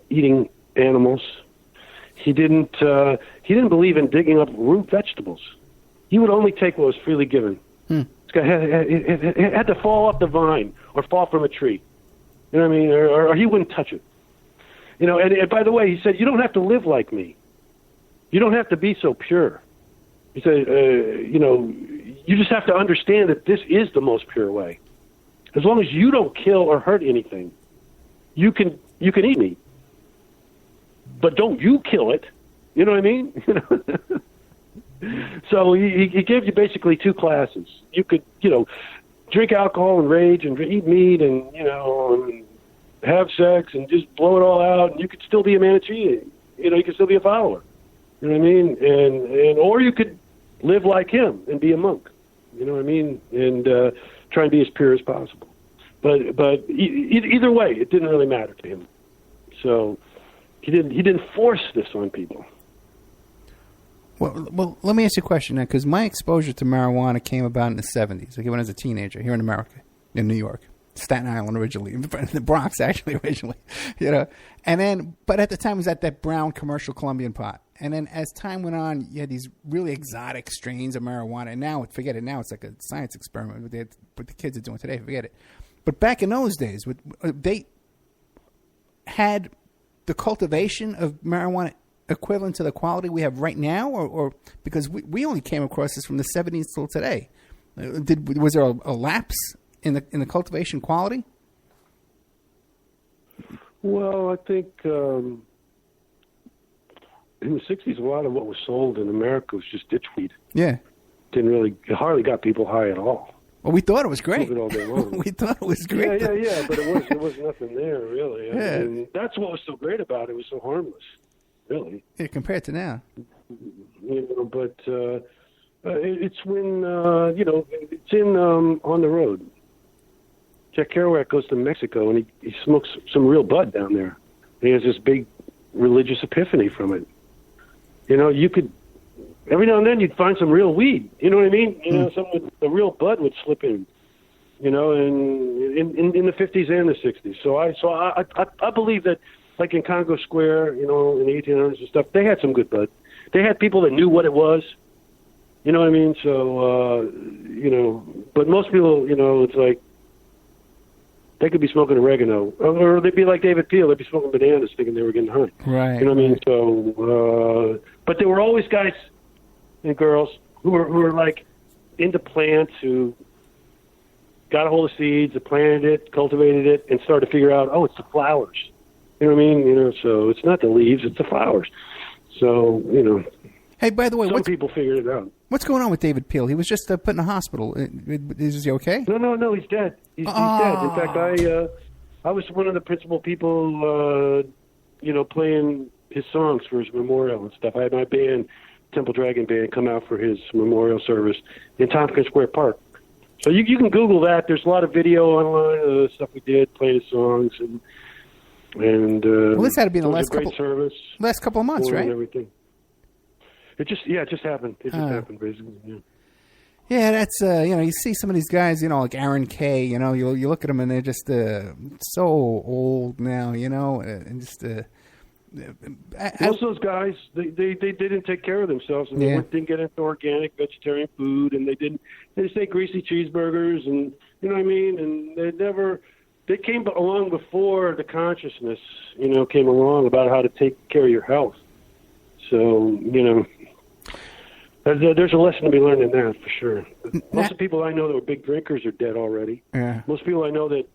eating animals. He didn't believe in digging up root vegetables. He would only take what was freely given. It had to fall off the vine or fall from a tree. You know what I mean? Or he wouldn't touch it. You know, and by the way, he said, you don't have to live like me. You don't have to be so pure. He said, you know, you just have to understand that this is the most pure way. As long as you don't kill or hurt anything, you can eat meat. But don't you kill it. You know what I mean? You know? So he gave you basically two classes. You could, you know, drink alcohol and rage and eat meat and, you know, and have sex and just blow it all out, and you could still be a Manichaean. You know, you could still be a follower. You know what I mean? And or you could live like him and be a monk. You know what I mean? And try and be as pure as possible. But either way, it didn't really matter to him. So he didn't force this on people. Well, let me ask you a question now, because my exposure to marijuana came about in the 70s, okay, when I was a teenager here in America, in New York, Staten Island originally, the Bronx actually originally, you know. And then, but at the time it was at that brown commercial Colombian pot. And then as time went on, you had these really exotic strains of marijuana. And now, forget it, now it's like a science experiment. What the kids are doing today, forget it. But back in those days, they had the cultivation of marijuana equivalent to the quality we have right now, or because we only came across this from the 70s till today. Was there a lapse in the cultivation quality? Well, I think in the 60s, a lot of what was sold in America was just ditchweed. Yeah. It hardly got people high at all. Well, we thought it was great. All day long. We thought it was great. Yeah, but there was nothing there, really. Yeah. And that's what was so great about it. It was so harmless, really. Yeah, compared to now. You know, but it's when, you know, it's in On the Road. Jack Kerouac goes to Mexico, and he smokes some real bud down there. And he has this big religious epiphany from it. You know, you could, every now and then you'd find some real weed. You know what I mean? You know, the real bud would slip in. You know, and in the 50s and the 60s. So I believe that, like in Congo Square, you know, in the 1800s and stuff, they had some good bud. They had people that knew what it was. You know what I mean? So, you know, but most people, you know, it's like, they could be smoking oregano, or they'd be like David Peel. They'd be smoking bananas, thinking they were getting high. Right. You know what I mean? So, but there were always guys and girls who were like into plants, who got a hold of seeds, that planted it, cultivated it, and started to figure out, oh, it's the flowers. You know what I mean? You know, so it's not the leaves, it's the flowers. So, you know. Hey, by the way, some people figured it out. What's going on with David Peel? He was just put in a hospital. Is he okay? No, he's dead. He's dead. In fact, I was one of the principal people, you know, playing his songs for his memorial and stuff. I had my band, Temple Dragon Band, come out for his memorial service in Tompkins Square Park. So you can Google that. There's a lot of video online of the stuff we did, playing his songs, and well, this had to be in the last couple of months, right? And everything. It just happened. It just happened, basically. Yeah. Yeah, that's you know, you see some of these guys, you know, like Aaron Kay. You know, you look at them and they're just so old now, you know, and just. Most of those guys, they didn't take care of themselves, and they didn't get into organic vegetarian food, and they just ate greasy cheeseburgers, and you know what I mean, and they came along before the consciousness, you know, came along about how to take care of your health. So, there's a lesson to be learned in that, for sure. Most of the people I know that were big drinkers are dead already. Yeah. Most people I know that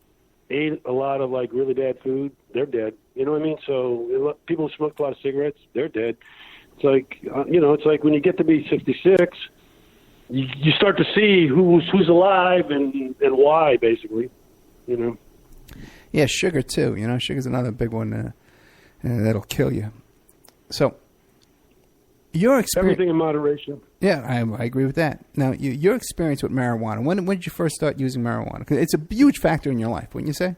ate a lot of, like, really bad food, they're dead. You know what I mean? So people who smoked a lot of cigarettes, they're dead. It's like, it's like when you get to be 66, you start to see who's alive and why, basically, Yeah, sugar, too. Sugar's another big one that'll kill you. So, your experience... Everything in moderation. Yeah, I agree with that. Now, your experience with marijuana, when did you first start using marijuana? Because it's a huge factor in your life, wouldn't you say?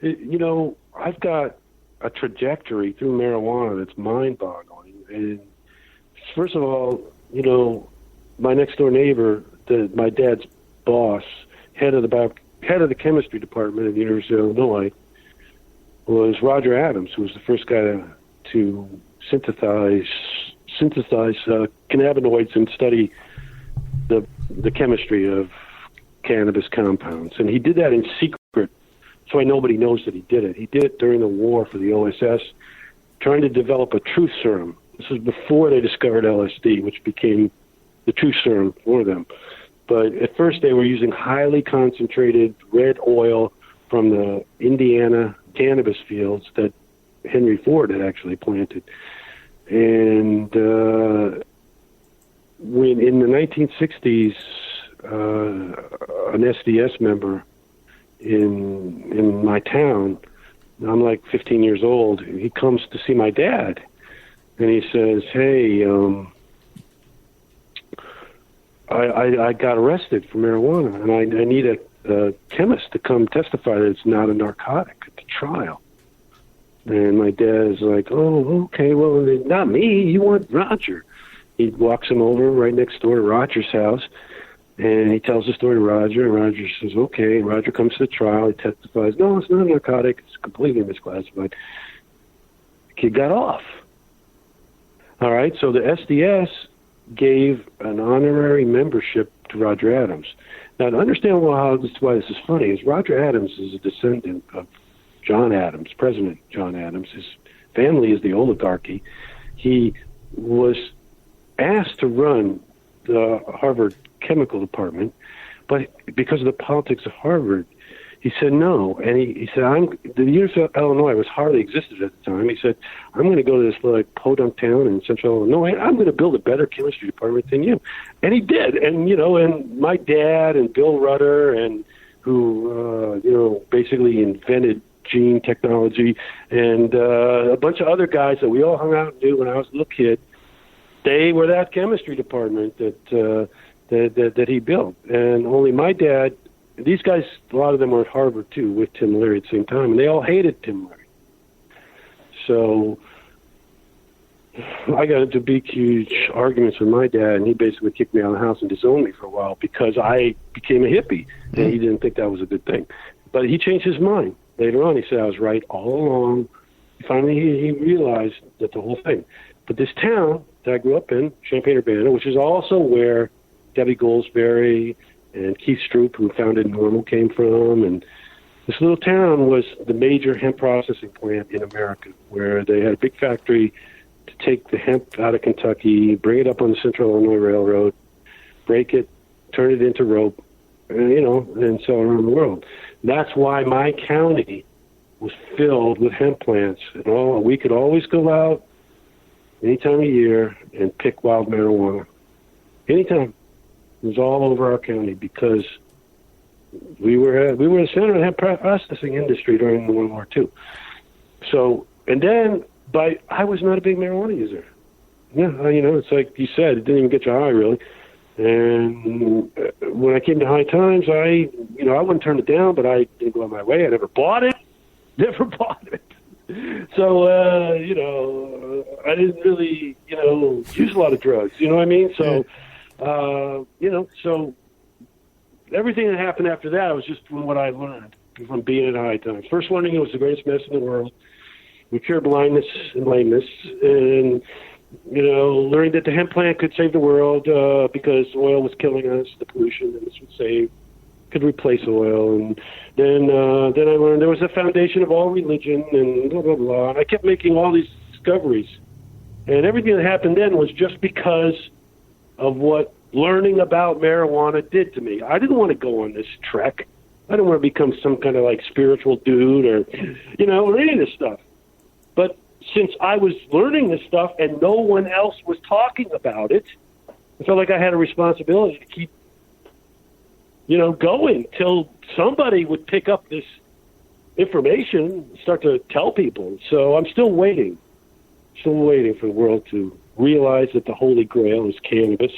I've got a trajectory through marijuana that's mind-boggling. And first of all, my next-door neighbor, my dad's boss, head of the chemistry department at the University of Illinois, was Roger Adams, who was the first guy to synthesize cannabinoids and study the chemistry of cannabis compounds. And he did that in secret, so nobody knows that he did it. He did it during the war for the OSS, trying to develop a truth serum. This was before they discovered LSD, which became the truth serum for them. But at first they were using highly concentrated red oil from the Indiana cannabis fields that Henry Ford had actually planted. And when in the 1960s, an SDS member in my town, I'm like 15 years old, he comes to see my dad, and he says, "Hey, I got arrested for marijuana, and I need a chemist to come testify that it's not a narcotic at the trial." And my dad is like, "Oh, okay, well, not me. You want Roger." He walks him over right next door to Roger's house, and he tells the story to Roger, and Roger says, "Okay." And Roger comes to the trial. He testifies, "No, it's not a narcotic. It's completely misclassified." The kid got off. All right, so the SDS gave an honorary membership to Roger Adams. Now, to understand why this is funny is Roger Adams is a descendant of John Adams, President John Adams. His family is the oligarchy. He was asked to run the Harvard chemical department, but because of the politics of Harvard, he said no. And he said, the University of Illinois was hardly existed at the time. He said, "I'm going to go to this like podunk town in central Illinois. I'm going to build a better chemistry department than you." And he did. And, and my dad and Bill Rudder, and who, basically invented gene technology, and a bunch of other guys that we all hung out and knew when I was a little kid, they were that chemistry department that he built. And only my dad, these guys, a lot of them were at Harvard too, with Tim Leary at the same time, and they all hated Tim Leary. So I got into big, huge arguments with my dad, and he basically kicked me out of the house and disowned me for a while because I became a hippie, and he didn't think that was a good thing. But he changed his mind. Later on, he said I was right all along. Finally, he realized that the whole thing. But this town that I grew up in, Champaign-Urbana, which is also where Debbie Goldsberry and Keith Stroop, who founded Normal, came from, and this little town was the major hemp processing plant in America, where they had a big factory to take the hemp out of Kentucky, bring it up on the Central Illinois Railroad, break it, turn it into rope, and sell around the world. That's why my county was filled with hemp plants, and we could always go out any time of year and pick wild marijuana. Anytime. It was all over our county because we were the center of the hemp processing industry during World War II. So, and then, I was not a big marijuana user. Yeah, it's like you said, it didn't even get you high, really. And when I came to High Times, I wouldn't turn it down, but I didn't go on my way. I never bought it. So, I didn't really, use a lot of drugs. You know what I mean? So, so everything that happened after that was just from what I learned from being at High Times. First learning it was the greatest medicine in the world. We cure blindness and lameness. And, learning that the hemp plant could save the world because oil was killing us, the pollution that this would could replace oil. And then I learned there was a foundation of all religion and blah, blah, blah. And I kept making all these discoveries And everything that happened then was just because of what learning about marijuana did to me. I didn't want to go on this trek. I didn't want to become some kind of like spiritual dude or, or any of this stuff. But since I was learning this stuff and no one else was talking about it, I felt like I had a responsibility to keep, going till somebody would pick up this information and start to tell people. So I'm still waiting for the world to realize that the Holy Grail is cannabis.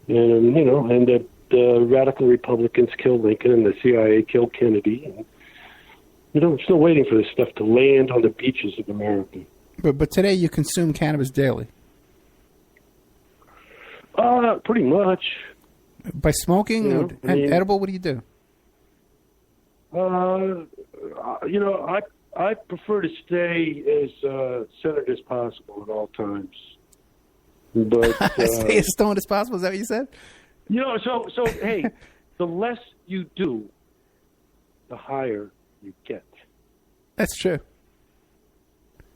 And, and that the radical Republicans killed Lincoln and the CIA killed Kennedy. And, I'm still waiting for this stuff to land on the beaches of America. But today you consume cannabis daily? Pretty much. By smoking? Edible? What do you do? I prefer to stay as centered as possible at all times. But stay as stoned as possible. Is that what you said? So hey, the less you do, the higher you get. That's true.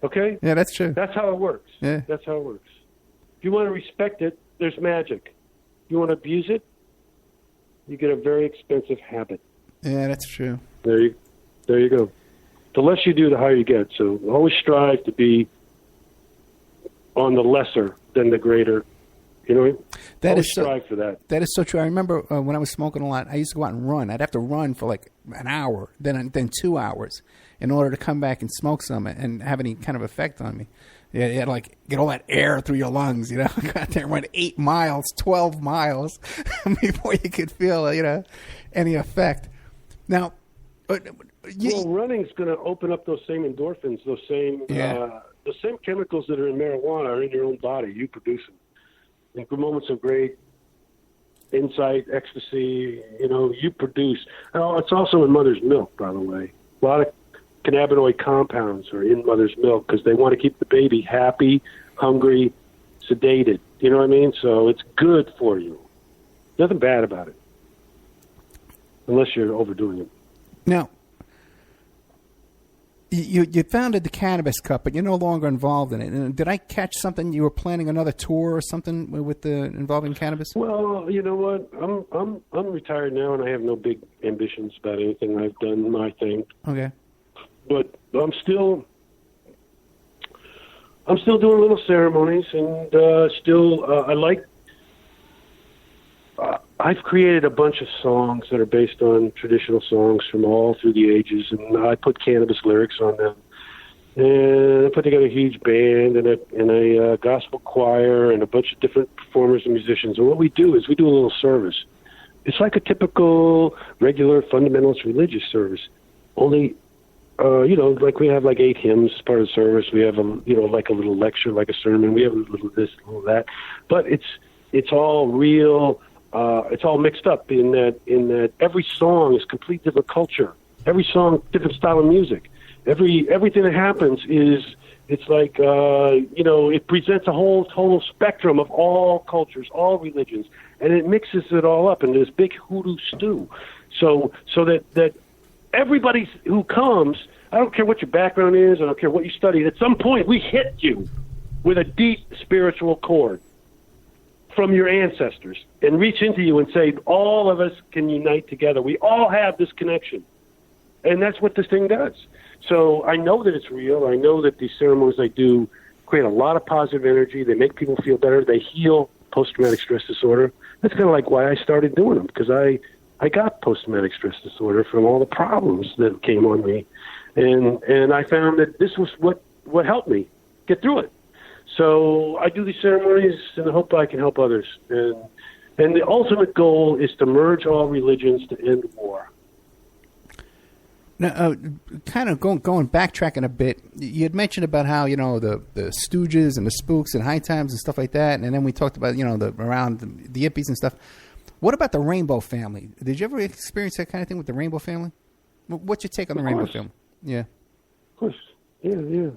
Okay? Yeah, that's true. That's how it works. Yeah. That's how it works. If you want to respect it, there's magic. If you want to abuse it, you get a very expensive habit. Yeah, that's true. There you go. The less you do, the higher you get. So always strive to be on the lesser than the greater. You know what I mean? Always strive for that. That is so true. I remember when I was smoking a lot, I used to go out and run. I'd have to run for like an hour, then 2 hours, in order to come back and smoke some and have any kind of effect on me. You had to like get all that air through your lungs, Go out there and run 8 miles, 12 miles before you could feel, any effect. Now, running's going to open up those same endorphins, those same chemicals that are in marijuana are in your own body. You produce them. In moments of great insight, ecstasy, you produce. It's also in mother's milk, by the way. A lot of cannabinoid compounds are in mother's milk because they want to keep the baby happy, hungry, sedated. You know what I mean? So it's good for you. Nothing bad about it, unless you're overdoing it. Now, you founded the Cannabis Cup, but you're no longer involved in it. And did I catch something? You were planning another tour or something with involving cannabis? Well, you know what? I'm retired now, and I have no big ambitions about anything. I've done my thing. Okay. But I'm still doing little ceremonies, and I like. I've created a bunch of songs that are based on traditional songs from all through the ages, and I put cannabis lyrics on them. And I put together a huge band and a gospel choir and a bunch of different performers and musicians. And what we do is we do a little service. It's like a typical, regular, fundamentalist religious service. Only, like we have like 8 hymns as part of the service. We have like a little lecture, like a sermon. We have a little this, a little that. But it's all real. It's all mixed up in that every song is complete different culture. Every song, different style of music. Everything that happens it's like it presents a whole total spectrum of all cultures, all religions, and it mixes it all up into this big hoodoo stew. So that everybody who comes, I don't care what your background is, I don't care what you studied, at some point we hit you with a deep spiritual chord from your ancestors and reach into you and say, all of us can unite together. We all have this connection. And that's what this thing does. So I know that it's real. I know that these ceremonies I do create a lot of positive energy. They make people feel better. They heal post-traumatic stress disorder. That's kind of like why I started doing them, because I got post-traumatic stress disorder from all the problems that came on me. And I found that this was what helped me get through it. So I do these ceremonies in the hope I can help others. And the ultimate goal is to merge all religions to end war. Now, kind of going backtracking a bit, you had mentioned about how, the Stooges and the Spooks and High Times and stuff like that. And then we talked about, around the hippies and stuff. What about the Rainbow Family? Did you ever experience that kind of thing with the Rainbow Family? What's your take on the Rainbow Family? Yeah. Of course. Yeah.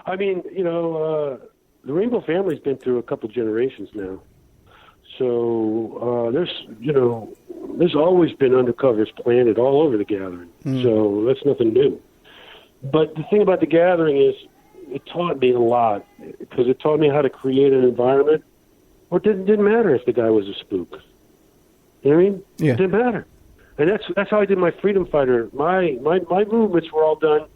I mean, the Rainbow Family's been through a couple generations now. So there's always been undercovers planted all over the gathering. So that's nothing new. But the thing about the gathering is it taught me a lot, because it taught me how to create an environment where it didn't matter if the guy was a spook. You know what I mean? Yeah. It didn't matter. And that's how I did my freedom fighter. My movements were all done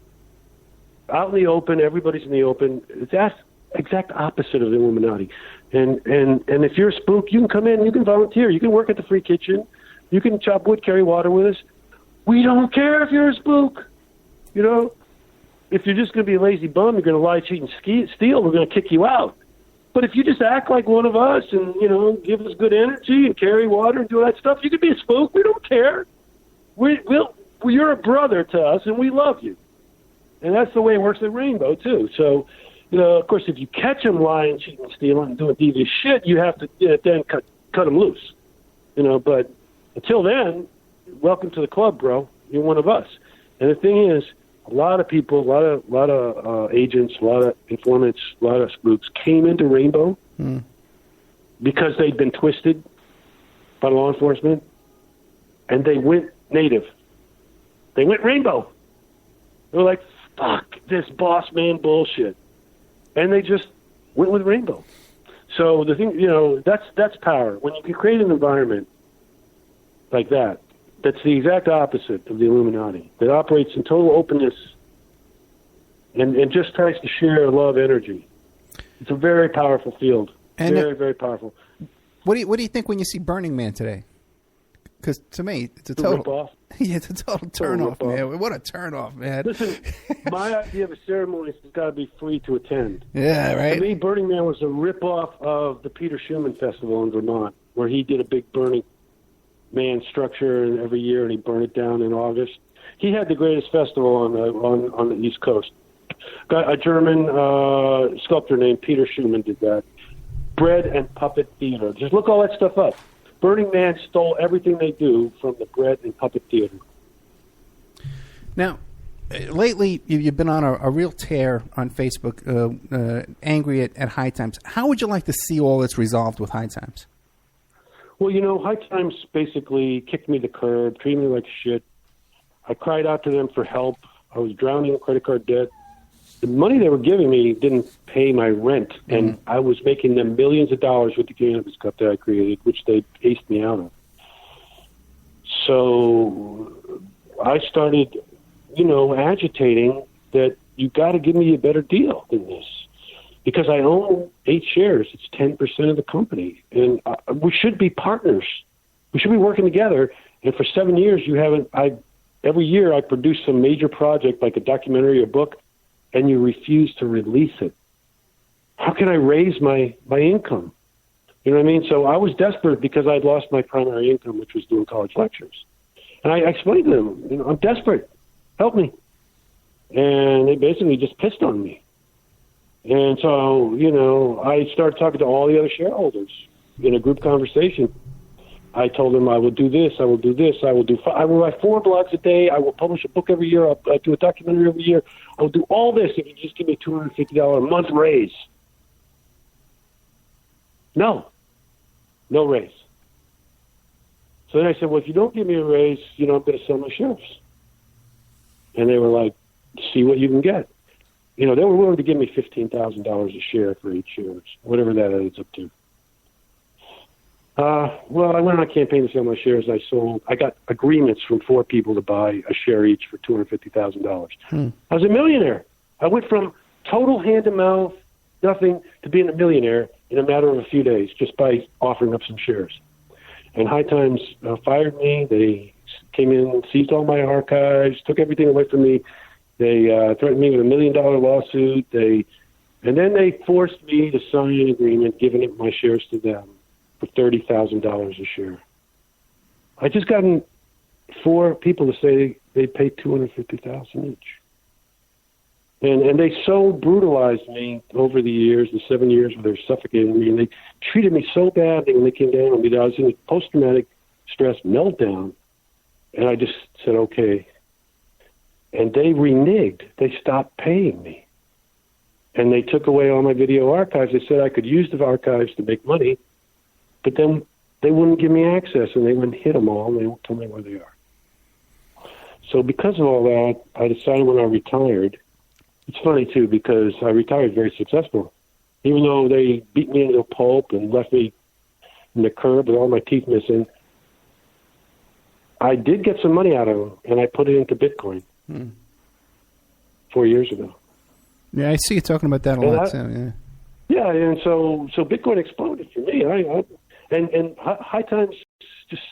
out in the open. Everybody's in the open. It's the exact opposite of the Illuminati. And if you're a spook, you can come in, you can volunteer, you can work at the free kitchen, you can chop wood, carry water with us. We don't care if you're a spook. You know, if you're just going to be a lazy bum, you're going to lie, cheat, and steal, we're going to kick you out. But if you just act like one of us and, you know, give us good energy and carry water and do all that stuff, you can be a spook. We don't care. You're a brother to us, and we love you. And that's the way it works at Rainbow, too. So, you know, of course, if you catch them lying, cheating, stealing, and doing devious shit, you have to then cut them loose. You know, but until then, welcome to the club, bro. You're one of us. And the thing is, a lot of people, a lot of agents, a lot of informants, a lot of spooks came into Rainbow because they'd been twisted by law enforcement, and they went native. They went Rainbow. They were like, fuck this boss man bullshit. And they just went with Rainbow. So the thing, you know, that's power. When you can create an environment like that, that's the exact opposite of the Illuminati, that operates in total openness and just tries to share love energy. It's a very powerful field. And very, very powerful. What do you think when you see Burning Man today? Because to me, it's a total yeah, it's a total turnoff, man. What a turnoff, man. Listen, my idea of a ceremony has got to be free to attend. Yeah, right. To me, Burning Man was a ripoff of the Peter Schumann Festival in Vermont, where he did a big Burning Man structure every year, and he burned it down in August. He had the greatest festival on the East Coast. A German sculptor named Peter Schumann did that. Bread and Puppet Theater. Just look all that stuff up. Burning Man stole everything they do from the Bread and Puppet Theater. Now, lately you've been on a real tear on Facebook, angry at High Times. How would you like to see all this resolved with High Times? Well, you know, High Times basically kicked me to the curb, treated me like shit. I cried out to them for help. I was drowning in credit card debt. The money they were giving me didn't pay my rent, and I was making them millions of dollars with the Cannabis Cup that I created, which they aced me out of. So I started, you know, agitating that you got to give me a better deal than this, because I own 8 shares. It's 10% of the company, and we should be partners. We should be working together. And for 7 years, every year I produce some major project like a documentary or book, and you refuse to release it. How can I raise my income? You know what I mean? So I was desperate because I'd lost my primary income, which was doing college lectures. And I explained to them, you know, I'm desperate. Help me. And they basically just pissed on me. And so, you know, I started talking to all the other shareholders in a group conversation. I told them I will do this, I will do this, I will write 4 blogs a day, I will publish a book every year, I'll do a documentary every year, I will do all this if you just give me a $250 a month raise. No raise. So then I said, well, if you don't give me a raise, you know, I'm going to sell my shares. And they were like, see what you can get. You know, they were willing to give me $15,000 a share for 8 shares, whatever that adds up to. Well, I went on a campaign to sell my shares. I got agreements from 4 people to buy a share each for $250,000. I was a millionaire. I went from total hand-to-mouth, nothing, to being a millionaire in a matter of a few days just by offering up some shares. And High Times fired me. They came in, seized all my archives, took everything away from me. They threatened me with $1 million lawsuit. And then they forced me to sign an agreement giving up my shares to them for $30,000 a share. I just gotten 4 people to say they'd pay $250,000 each. And they so brutalized me over the years, the 7 years where they're suffocating me, and they treated me so badly when they came down on me that I was in a post-traumatic stress meltdown, and I just said, okay. And they reneged. They stopped paying me. And they took away all my video archives. They said I could use the archives to make money, but then they wouldn't give me access, and they wouldn't hit them all, and they won't tell me where they are. So because of all that, I decided when I retired, it's funny, too, because I retired very successful. Even though they beat me into a pulp and left me in the curb with all my teeth missing, I did get some money out of them, and I put it into Bitcoin 4 years ago. Yeah, I see you talking about that a lot, too. Yeah, and so Bitcoin exploded for me. And High Times just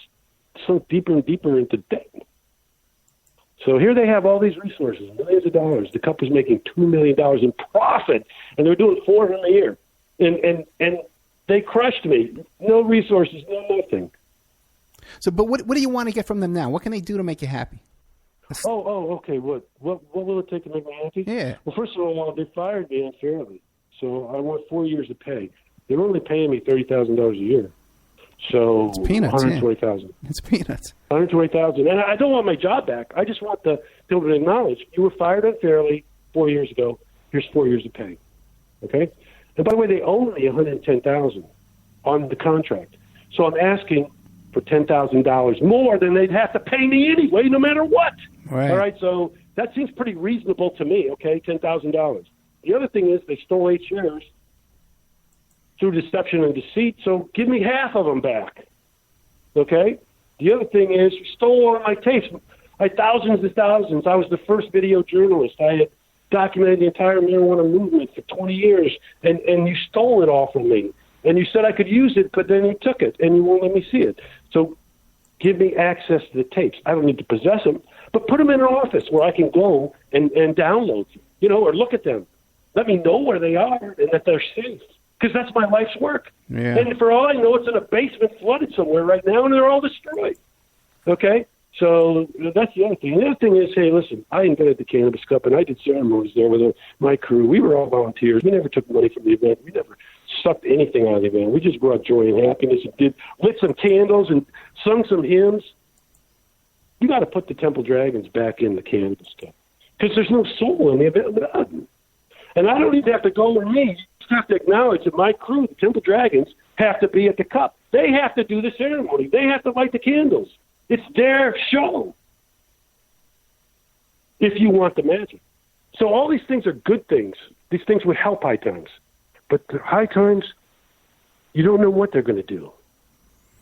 sunk deeper and deeper into debt. So here they have all these resources, millions of dollars. The company's making $2 million in profit, and they're doing $4 million a year. And they crushed me. No resources, no nothing. So, but what do you want to get from them now? What can they do to make you happy? Okay. What will it take to make me happy? Yeah. Well, first of all, they fired me unfairly, so I want 4 years of pay. They're only paying me $30,000 a year. So it's peanuts. $120,000. Yeah. It's peanuts. $120,000, and I don't want my job back. I just want them to acknowledge you were fired unfairly 4 years ago. Here's 4 years of pay. Okay. And by the way, they owe me $110,000 on the contract. So I'm asking for $10,000 more than they'd have to pay me anyway, no matter what. Right. All right. So that seems pretty reasonable to me. Okay, $10,000. The other thing is they stole 8 shares through deception and deceit, so give me half of them back, okay? The other thing is you stole all of my tapes. I had thousands and thousands. I was the first video journalist. I had documented the entire marijuana movement for 20 years, and you stole it all from me. And you said I could use it, but then you took it, and you won't let me see it. So give me access to the tapes. I don't need to possess them, but put them in an office where I can go and download them, or look at them. Let me know where they are and that they're safe. Because that's my life's work. Yeah. And for all I know, it's in a basement flooded somewhere right now, and they're all destroyed. Okay? So that's the other thing. The other thing is, hey, listen, I invented the Cannabis Cup, and I did ceremonies there with my crew. We were all volunteers. We never took money from the event. We never sucked anything out of the event. We just brought joy and happiness and lit some candles and sung some hymns. You got to put the Temple Dragons back in the Cannabis Cup because there's no soul in the event without them. And I don't even have to go with me. You have to acknowledge that my crew, the Temple Dragons, have to be at the cup. They have to do the ceremony. They have to light the candles. It's their show. If you want the magic. So all these things are good things. These things would help High Times. But the High Times, you don't know what they're going to do.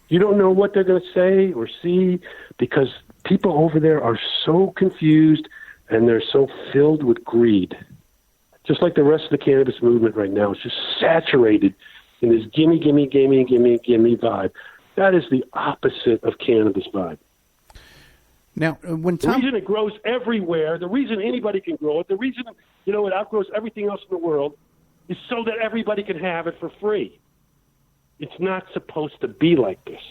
You don't know what they're going to say or see because people over there are so confused and they're so filled with greed. Just like the rest of the cannabis movement right now, it's just saturated in this gimme, gimme, gimme, gimme, gimme vibe. That is the opposite of cannabis vibe. Now, the reason it grows everywhere, the reason anybody can grow it, the reason it outgrows everything else in the world, is so that everybody can have it for free. It's not supposed to be like this.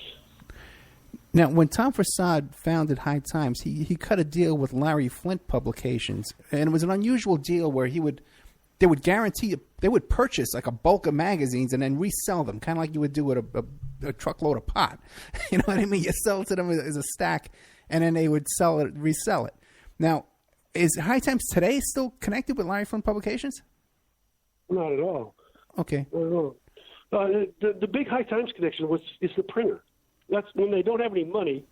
Now, when Tom Prasad founded High Times, he cut a deal with Larry Flint Publications, and it was an unusual deal where they would guarantee they would purchase like a bulk of magazines and then resell them, kind of like you would do with a truckload of pot. You know what I mean? You sell it to them as a stack, and then they would resell it. Now, is High Times today still connected with Larry Flint Publications? Not at all. Okay. Not at all. The big High Times connection is the printer. That's when they don't have any money,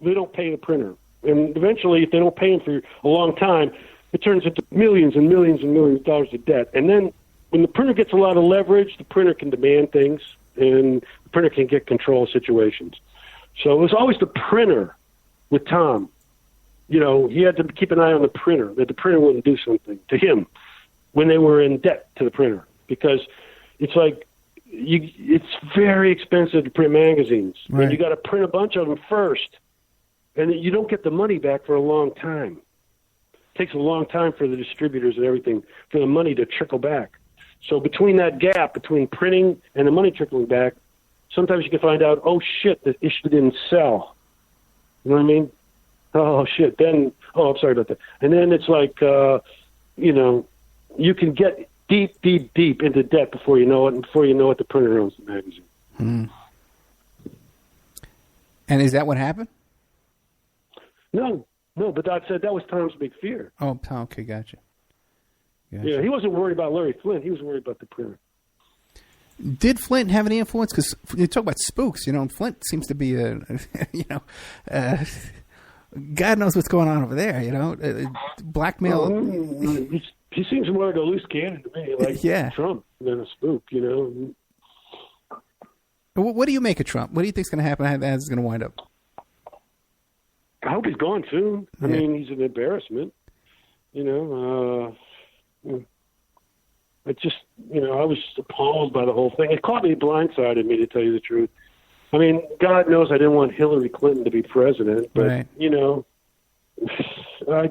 they don't pay the printer. And eventually, if they don't pay him for a long time, it turns into millions and millions and millions of dollars of debt. And then when the printer gets a lot of leverage, the printer can demand things, and the printer can get control of situations. So it was always the printer with Tom. He had to keep an eye on the printer, that the printer wouldn't do something to him when they were in debt to the printer. Because it's like, it's very expensive to print magazines. Right. And you got to print a bunch of them first. And you don't get the money back for a long time. It takes a long time for the distributors and everything, for the money to trickle back. So between that gap, between printing and the money trickling back, sometimes you can find out, oh, shit, the issue didn't sell. You know what I mean? Oh, shit. Then, I'm sorry about that. And then it's like, you can get deep, deep, deep into debt before you know it, and before you know it, the printer owns the magazine. Hmm. And is that what happened? No, but that was Tom's big fear. Oh, Tom, okay, gotcha. Yeah, he wasn't worried about Larry Flint. He was worried about the printer. Did Flint have any influence? Because you talk about spooks, Flint seems to be God knows what's going on over there, blackmail. He seems more like a loose cannon to me, like Trump than a spook, you know. What do you make of Trump? What do you think's going to happen? How it's going to wind up? I hope he's gone soon. I mean, he's an embarrassment. You know, I just, you know, I was appalled by the whole thing. It caught me blindsided me, to tell you the truth. I mean, God knows I didn't want Hillary Clinton to be president, but, you know, I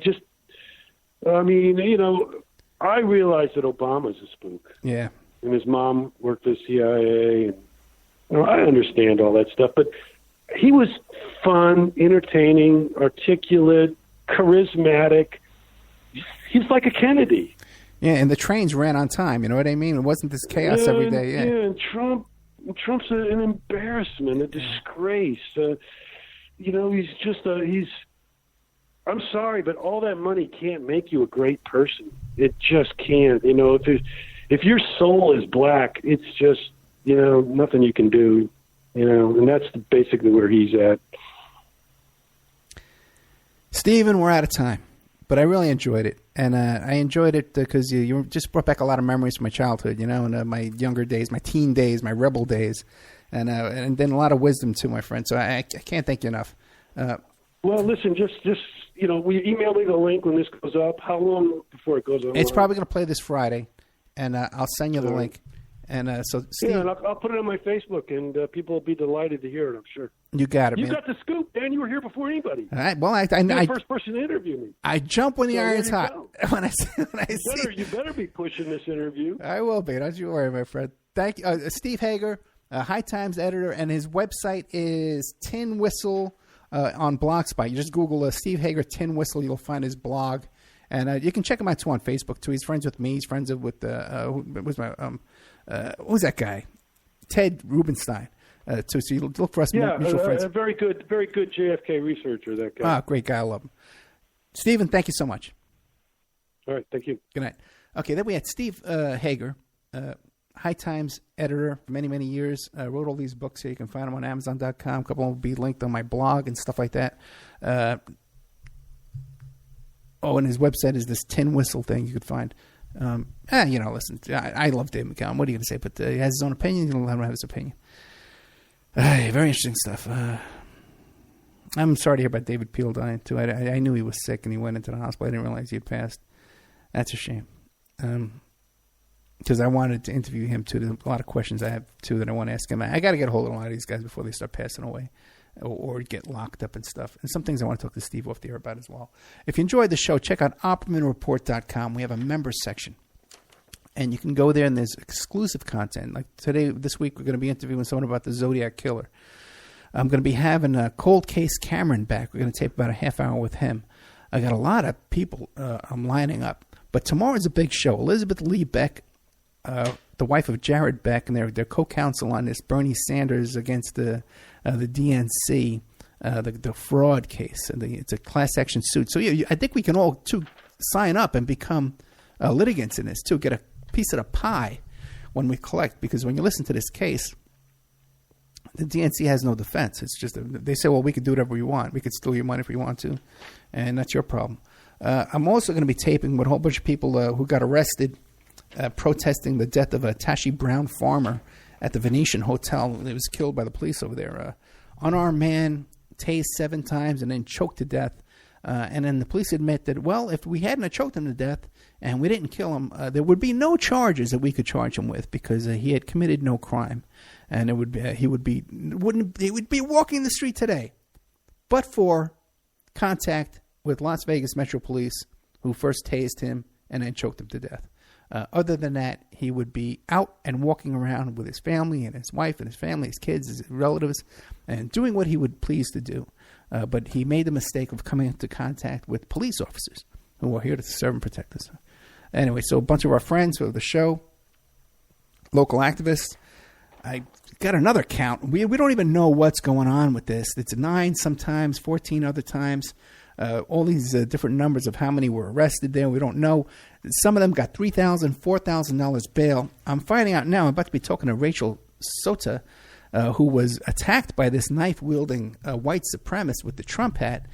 mean, you know, I realized that Obama's a spook. Yeah. And his mom worked for the CIA, and you know, I understand all that stuff, but he was fun, entertaining, articulate, charismatic. He's like a Kennedy. Yeah, and the trains ran on time. You know what I mean? It wasn't this chaos every day. Yeah, and Trump's an embarrassment, a disgrace. You know, he's just I'm sorry, but all that money can't make you a great person. It just can't. You know, if your soul is black, it's just, you know, nothing you can do. You know, and that's basically where he's at. Stephen, we're out of time, but I really enjoyed it. And I enjoyed it because you just brought back a lot of memories from my childhood, you know, and my younger days, my teen days, my rebel days, and then a lot of wisdom too, my friend. So I can't thank you enough. Well, listen, just you know, will you email me the link when this goes up? How long before it goes up? It's probably going to play this Friday, and I'll send you the link. And so, Steve, yeah, and I'll put it on my Facebook, and people will be delighted to hear it, I'm sure. You got it, man. You got the scoop, Dan. You were here before anybody. All right. Well, you're the first person to interview me. I jump when the iron's hot. When I see. You better be pushing this interview. I will be. Don't you worry, my friend. Thank you. Steve Hager, High Times editor, and his website is Tin Whistle on Blogspot. You just Google Steve Hager Tin Whistle. You'll find his blog. And you can check him out, too, on Facebook, too. He's friends with me. He's friends with who's that guy? Ted Rubenstein. So you look for us mutual friends. A very good JFK researcher, that guy. Great guy. I love him. Stephen, thank you so much. All right, thank you. Good night. Okay, then we had Steve Hager, High Times editor for many, many years. Wrote all these books here. You can find them on Amazon.com. A couple of them will be linked on my blog and stuff like that. And his website is this Tin Whistle thing you could find. You know, listen, I love Dave McCown. What are you going to say? But he has his own opinion. He'll let him have his opinion. Very interesting stuff. I'm sorry to hear about David Peel dying, too. I knew he was sick, and he went into the hospital. I didn't realize he had passed. That's a shame. Because I wanted to interview him, too. There's a lot of questions I have, too, that I want to ask him. I got to get a hold of a lot of these guys before they start passing away or get locked up and stuff. And some things I want to talk to Steve off the air about as well. If you enjoyed the show, check out OppermanReport.com. We have a members section. And you can go there, and there's exclusive content. Like this week, we're going to be interviewing someone about the Zodiac Killer. I'm going to be having Cold Case Cameron back. We're going to tape about a half hour with him. I got a lot of people I'm lining up. But tomorrow's a big show. Elizabeth Lee Beck, the wife of Jared Beck, and their co-counsel on this, Bernie Sanders against the DNC, the fraud case. And it's a class action suit. So I think we can all, too, sign up and become litigants in this, too, get a piece of the pie when we collect, because when you listen to this case, the DNC has no defense. It's just they say, well, we could do whatever we want. We could steal your money if we want to, and that's your problem. I'm also going to be taping with a whole bunch of people who got arrested protesting the death of a Tashi Brown farmer at the Venetian Hotel. He was killed by the police over there. Unarmed man, tased 7 times and then choked to death. And then the police admit that, well, if we hadn't choked him to death and we didn't kill him, there would be no charges that we could charge him with because he had committed no crime, and he would be walking the street today, but for contact with Las Vegas Metro Police, who first tased him and then choked him to death. Other than that, he would be out and walking around with his family and his wife and his family, his kids, his relatives, and doing what he would please to do. But he made the mistake of coming into contact with police officers who are here to serve and protect us. Anyway, so a bunch of our friends of the show, local activists. I got another count. We don't even know what's going on with this. It's 9 sometimes, 14 other times. All these different numbers of how many were arrested there. We don't know. Some of them got $3,000, $4,000 bail. I'm finding out now. I'm about to be talking to Rachel Sota, who was attacked by this knife-wielding white supremacist with the Trump hat.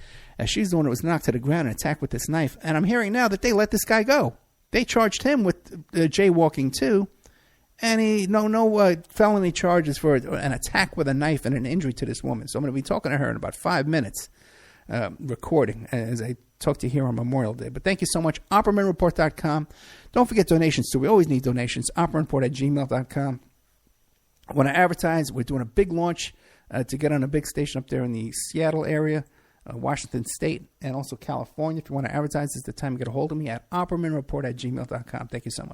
She's the one that was knocked to the ground and attacked with this knife. And I'm hearing now that they let this guy go. They charged him with jaywalking too, and he no felony charges for an attack with a knife and an injury to this woman. So I'm going to be talking to her in about 5 minutes, recording as I talk to you here on Memorial Day. But thank you so much. OppermanReport.com. Don't forget donations too. We always need donations. OppermanReport@gmail.com. I want to advertise. We're doing a big launch to get on a big station up there in the Seattle area, Washington State, and also California. If you want to advertise, it's the time to get a hold of me at OppermanReport@gmail.com. Thank you so much.